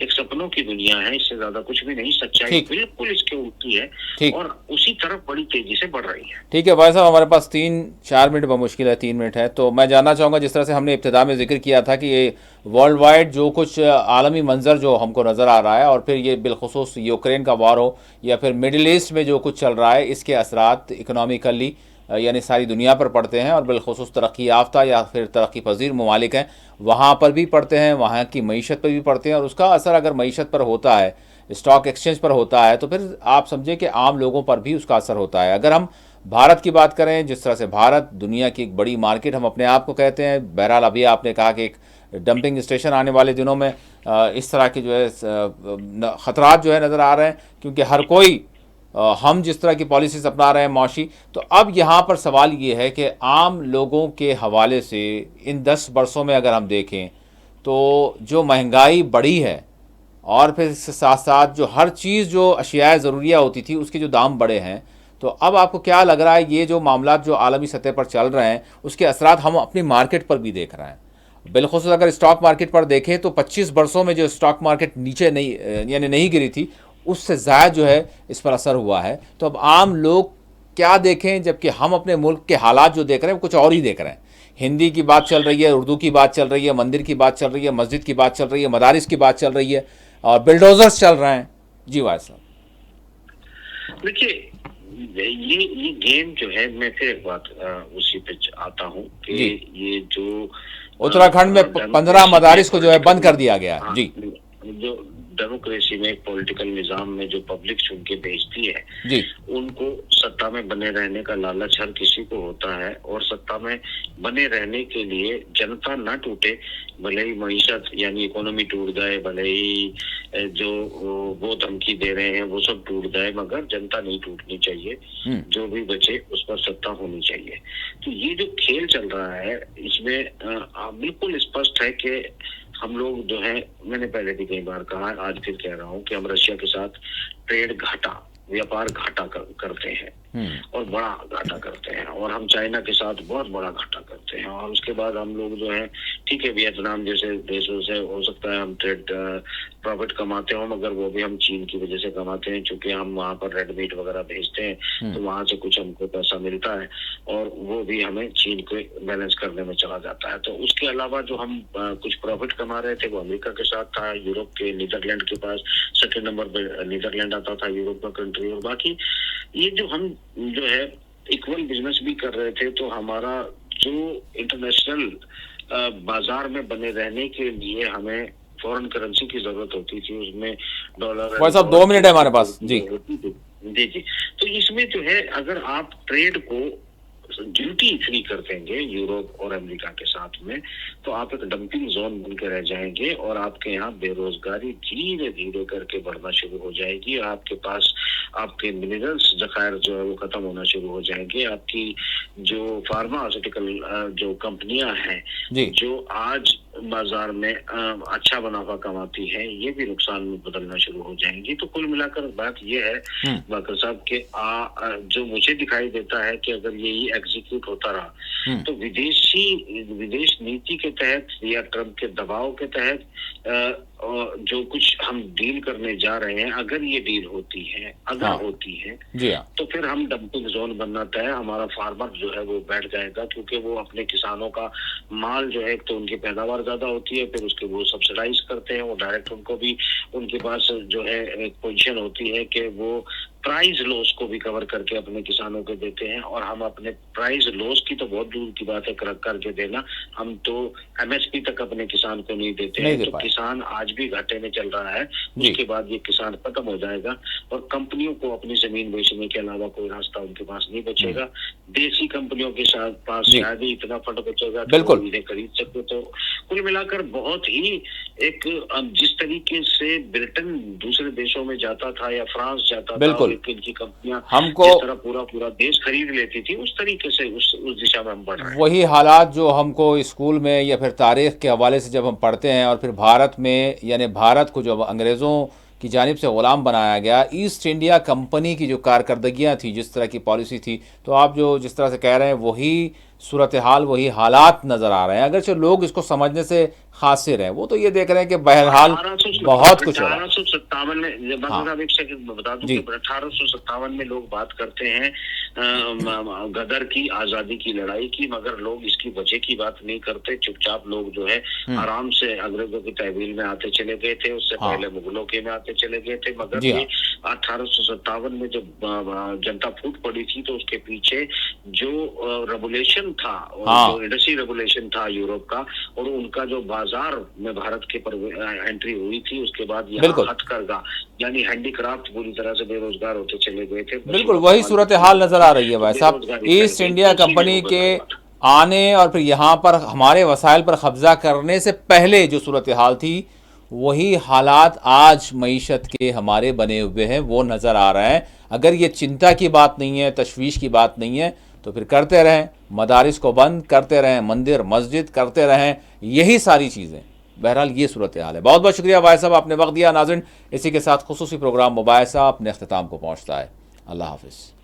एक सपनों की दुनिया है, इससे ज्यादा कुछ भी नहीं। सच्चाई ठीक, बिल्कुल इसके उल्टी है ठीक, और उसी तरफ बड़ी तेजी से बढ़ रही है। ठीक है भाई साहब, हमारे पास 3-4 मिनट बमुश्किल है, 3 मिनट है, तो मैं जानना चाहूँगा जिस तरह से हमने इब्तिदा में जिक्र किया था कि ये वर्ल्ड वाइड जो कुछ आलमी मंजर जो हमको नज़र आ रहा है, और फिर ये बिलखुसूस यूक्रेन का वार हो या फिर मिडिल ईस्ट में जो कुछ चल रहा है, इसके असरात इकनॉमिकली यानी सारी दुनिया पर पड़ते हैं, और बिलखुसूस तरक्की याफ्ता या फिर तरक्की पजीर ममालिक हैं वहाँ पर भी पड़ते हैं, वहाँ की मीशत पर भी पड़ते हैं, और उसका असर अगर मीशत पर होता है, स्टॉक एक्सचेंज पर होता है, तो फिर आप समझें कि आम लोगों पर भी उसका असर होता है। अगर हम भारत की बात करें, जिस तरह से भारत दुनिया की एक बड़ी मार्केट हम अपने आप को कहते हैं, बहरहाल अभी आपने कहा कि एक डंपिंग स्टेशन आने वाले दिनों में इस तरह के जो है ख़तरात जो है नज़र आ रहे हैं, क्योंकि हर कोई हम जिस तरह की पॉलिसीज़ अपना रहे हैं मौशी, तो अब यहाँ पर सवाल ये है कि आम लोगों के हवाले से इन 10 वर्षों में अगर हम देखें तो जो महंगाई बढ़ी है, और फिर इसके साथ साथ जो हर चीज़ जो अशियाए ज़रूरिया होती थी उसके जो दाम बढ़े हैं, तो अब आपको क्या लग रहा है ये जो मामला जो आलमी सतह पर चल रहे हैं उसके असरात हम अपनी मार्केट पर भी देख रहे हैं? बिलखुसूस अगर स्टॉक मार्केट पर देखें तो 25 वर्षों में जो स्टॉक मार्केट नीचे नहीं यानी नहीं गिरी थी, उससे ज़्यादा जो है इस पर असर हुआ है। तो अब आम लोग क्या देखें, जबकि हम अपने मुल्क के हालात जो देख रहे हैं वो कुछ और ही देख रहे हैं। हिंदी की बात चल रही है, उर्दू की बात चल रही है, मंदिर की बात चल रही है, मस्जिद की बात चल रही है, मदारिस की बात चल रही है, और बिल्डोजर्स चल रहे हैं। जी भाई साहब, देखिए, ये गेम जो है, मैं फिर एक बात उसी पे आता हूँ कि जी, ये जो उत्तराखंड में 15 मदारिस को जो है बंद कर दिया गया है। जी, जो डेमोक्रेसी में, पॉलिटिकल निजाम में जो पब्लिक चुन के भेजती है, जी, उनको सत्ता में बने रहने का लालच हर किसी को होता है, और सत्ता में बने रहने के लिए जनता ना टूटे, भले ही मईशत यानी इकोनॉमी टूट जाए, भले ही जो वो धमकी दे रहे हैं वो सब टूट जाए, मगर जनता नहीं टूटनी चाहिए। जो भी बचे उस पर सत्ता होनी चाहिए। तो ये जो खेल चल रहा है इसमें बिल्कुल स्पष्ट है कि हम लोग जो है, मैंने पहले भी कई बार कहा है, आज फिर कह रहा हूँ कि हम रशिया के साथ ट्रेड घाटा, व्यापार घाटा करते हैं, और बड़ा घाटा करते हैं, और हम चाइना के साथ बहुत बड़ा घाटा करते हैं, और उसके बाद हम लोग जो है, ठीक है वियतनाम जैसे देशों से हो सकता है हम ट्रेड प्रॉफिट कमाते हो, मगर वो भी हम चीन की वजह से कमाते हैं, क्योंकि हम वहाँ पर रेड मीट वगैरह भेजते हैं, तो वहां से कुछ हमको पैसा मिलता है, और वो भी हमें चीन को बैलेंस करने में चला जाता है। तो उसके अलावा जो हम कुछ प्रॉफिट कमा रहे थे वो अमेरिका के साथ था, यूरोप के नीदरलैंड के पास सेकंड नंबर पे नीदरलैंड आता था यूरोप का कंट्री, और बाकी ये जो हम जो है इक्वल बिजनेस भी कर रहे थे। तो हमारा जो इंटरनेशनल बाजार में बने रहने के लिए हमें फॉरेन करेंसी की जरूरत होती थी, उसमें डॉलर। भाई साहब 2 मिनट है हमारे पास। जी, जी जी। तो इसमें जो है, अगर आप ट्रेड को ड्यूटी फ्री कर देंगे यूरोप और अमेरिका के साथ में, तो आप एक डंपिंग जोन बन के रह जाएंगे, और आपके यहाँ बेरोजगारी धीरे धीरे करके बढ़ना शुरू हो जाएगी। आपके पास आपके मिनरल्स जखायर जो है वो खत्म होना शुरू हो जाएंगे। आपकी जो फार्मास्यूटिकल जो कंपनियां हैं जी जो आज बाजार में अच्छा मुनाफा कमाती है, ये भी नुकसान में बदलना शुरू हो जाएंगी। तो कुल मिलाकर बात ये है बाकर साहब के जो मुझे दिखाई देता है कि अगर यही एग्जीक्यूट होता रहा तो विदेश नीति के तहत या ट्रम्प के दबाव के तहत जो कुछ हम डील करने जा रहे हैं, अगर ये डील होती है, होती है जी हाँ, तो फिर हम डंपिंग जोन बनना तय है। हमारा फार्मर जो है वो बैठ जाएगा, क्योंकि वो अपने किसानों का माल जो है, तो उनकी पैदावार ज्यादा होती है, फिर उसके वो सब्सिडाइज करते हैं, वो डायरेक्ट उनको भी उनके पास जो है एक पोजीशन होती है कि वो प्राइस लॉस को भी कवर करके अपने किसानों को देते हैं। और हम अपने प्राइस लॉस की तो बहुत दूर की बात है करके देना, हम तो एमएसपी तक अपने किसान को नहीं देते हैं। तो किसान आज भी घाटे में चल रहा है, उसके बाद ये किसान खत्म हो जाएगा और कंपनियों को अपनी जमीन बेचने के अलावा कोई रास्ता उनके पास नहीं बचेगा। देसी कंपनियों के साथ पास शायद ही इतना फंड बचेगा बिल्कुल इन्हें खरीद सकते। तो कुल मिलाकर बहुत ही एक जिस तरीके से ब्रिटेन दूसरे देशों में जाता था या फ्रांस जाता था, इनकी कंपनियां हमको जिस तरह पूरा देश खरीद लेती थी, उस तरीके से उस दिशा में हम बढ़ रहे हैं। वही हालात जो हमको स्कूल में या फिर तारीख के हवाले से जब हम पढ़ते हैं, और फिर भारत में यानी भारत को जब अंग्रेज़ों की जानिब से ग़ुलाम बनाया गया, ईस्ट इंडिया कंपनी की जो कारकर्दगियाँ थी, जिस तरह की पॉलिसी थी, तो आप जो जिस तरह से कह रहे हैं वही सूरत हाल, वही हालात नज़र आ रहे हैं। अगरचे लोग इसको समझने से खासिर हैं, वो तो ये देख रहे हैं कि बहरहाल बहुत कुछ हो रहा है। 1857 में जब एक सेकंड बता दूं कि 1857 में लोग बात करते हैं गदर की, आजादी की लड़ाई की, मगर लोग इसकी वजह की बात नहीं करते। चुपचाप लोग जो है आराम से अंग्रेजों की तहवील में आते चले गए थे, उससे पहले मुगलों के में आते चले गए थे। मगर ये 1857 में जब जनता फूट पड़ी थी तो उसके पीछे जो रेगुलेशन था, जो इंडस्ट्री रेगुलेशन था यूरोप का, और उनका जो बाजार में भारत के पर एंट्री हुई थी, उसके बाद यहाँ हथकरघा यानी हैंडीक्राफ्ट पूरी तरह से बेरोजगार होते चले गए थे। बिल्कुल वही सूरत हाल नजर आ रही है भाई साहब। ईस्ट इंडिया कंपनी के आने और फिर यहाँ पर हमारे वसाइल पर कब्जा करने से पहले जो सूरत हाल थी, वही हालात आज मईशत के हमारे बने हुए हैं, वो नज़र आ रहे हैं। अगर ये चिंता की बात नहीं है, तशवीश की बात नहीं है, तो फिर करते रहें, मदारिस को बंद करते रहें, मंदिर मस्जिद करते रहें, यही सारी चीज़ें। बहरहाल ये सूरत हाल है। बहुत बहुत शुक्रिया वाय साहब, आपने वक्त दिया। नाज़रीन, इसी के साथ खुसूसी प्रोग्राम मुबाहिसा अपने अख्ताम को पहुँचता है। अल्लाह हाफिज़।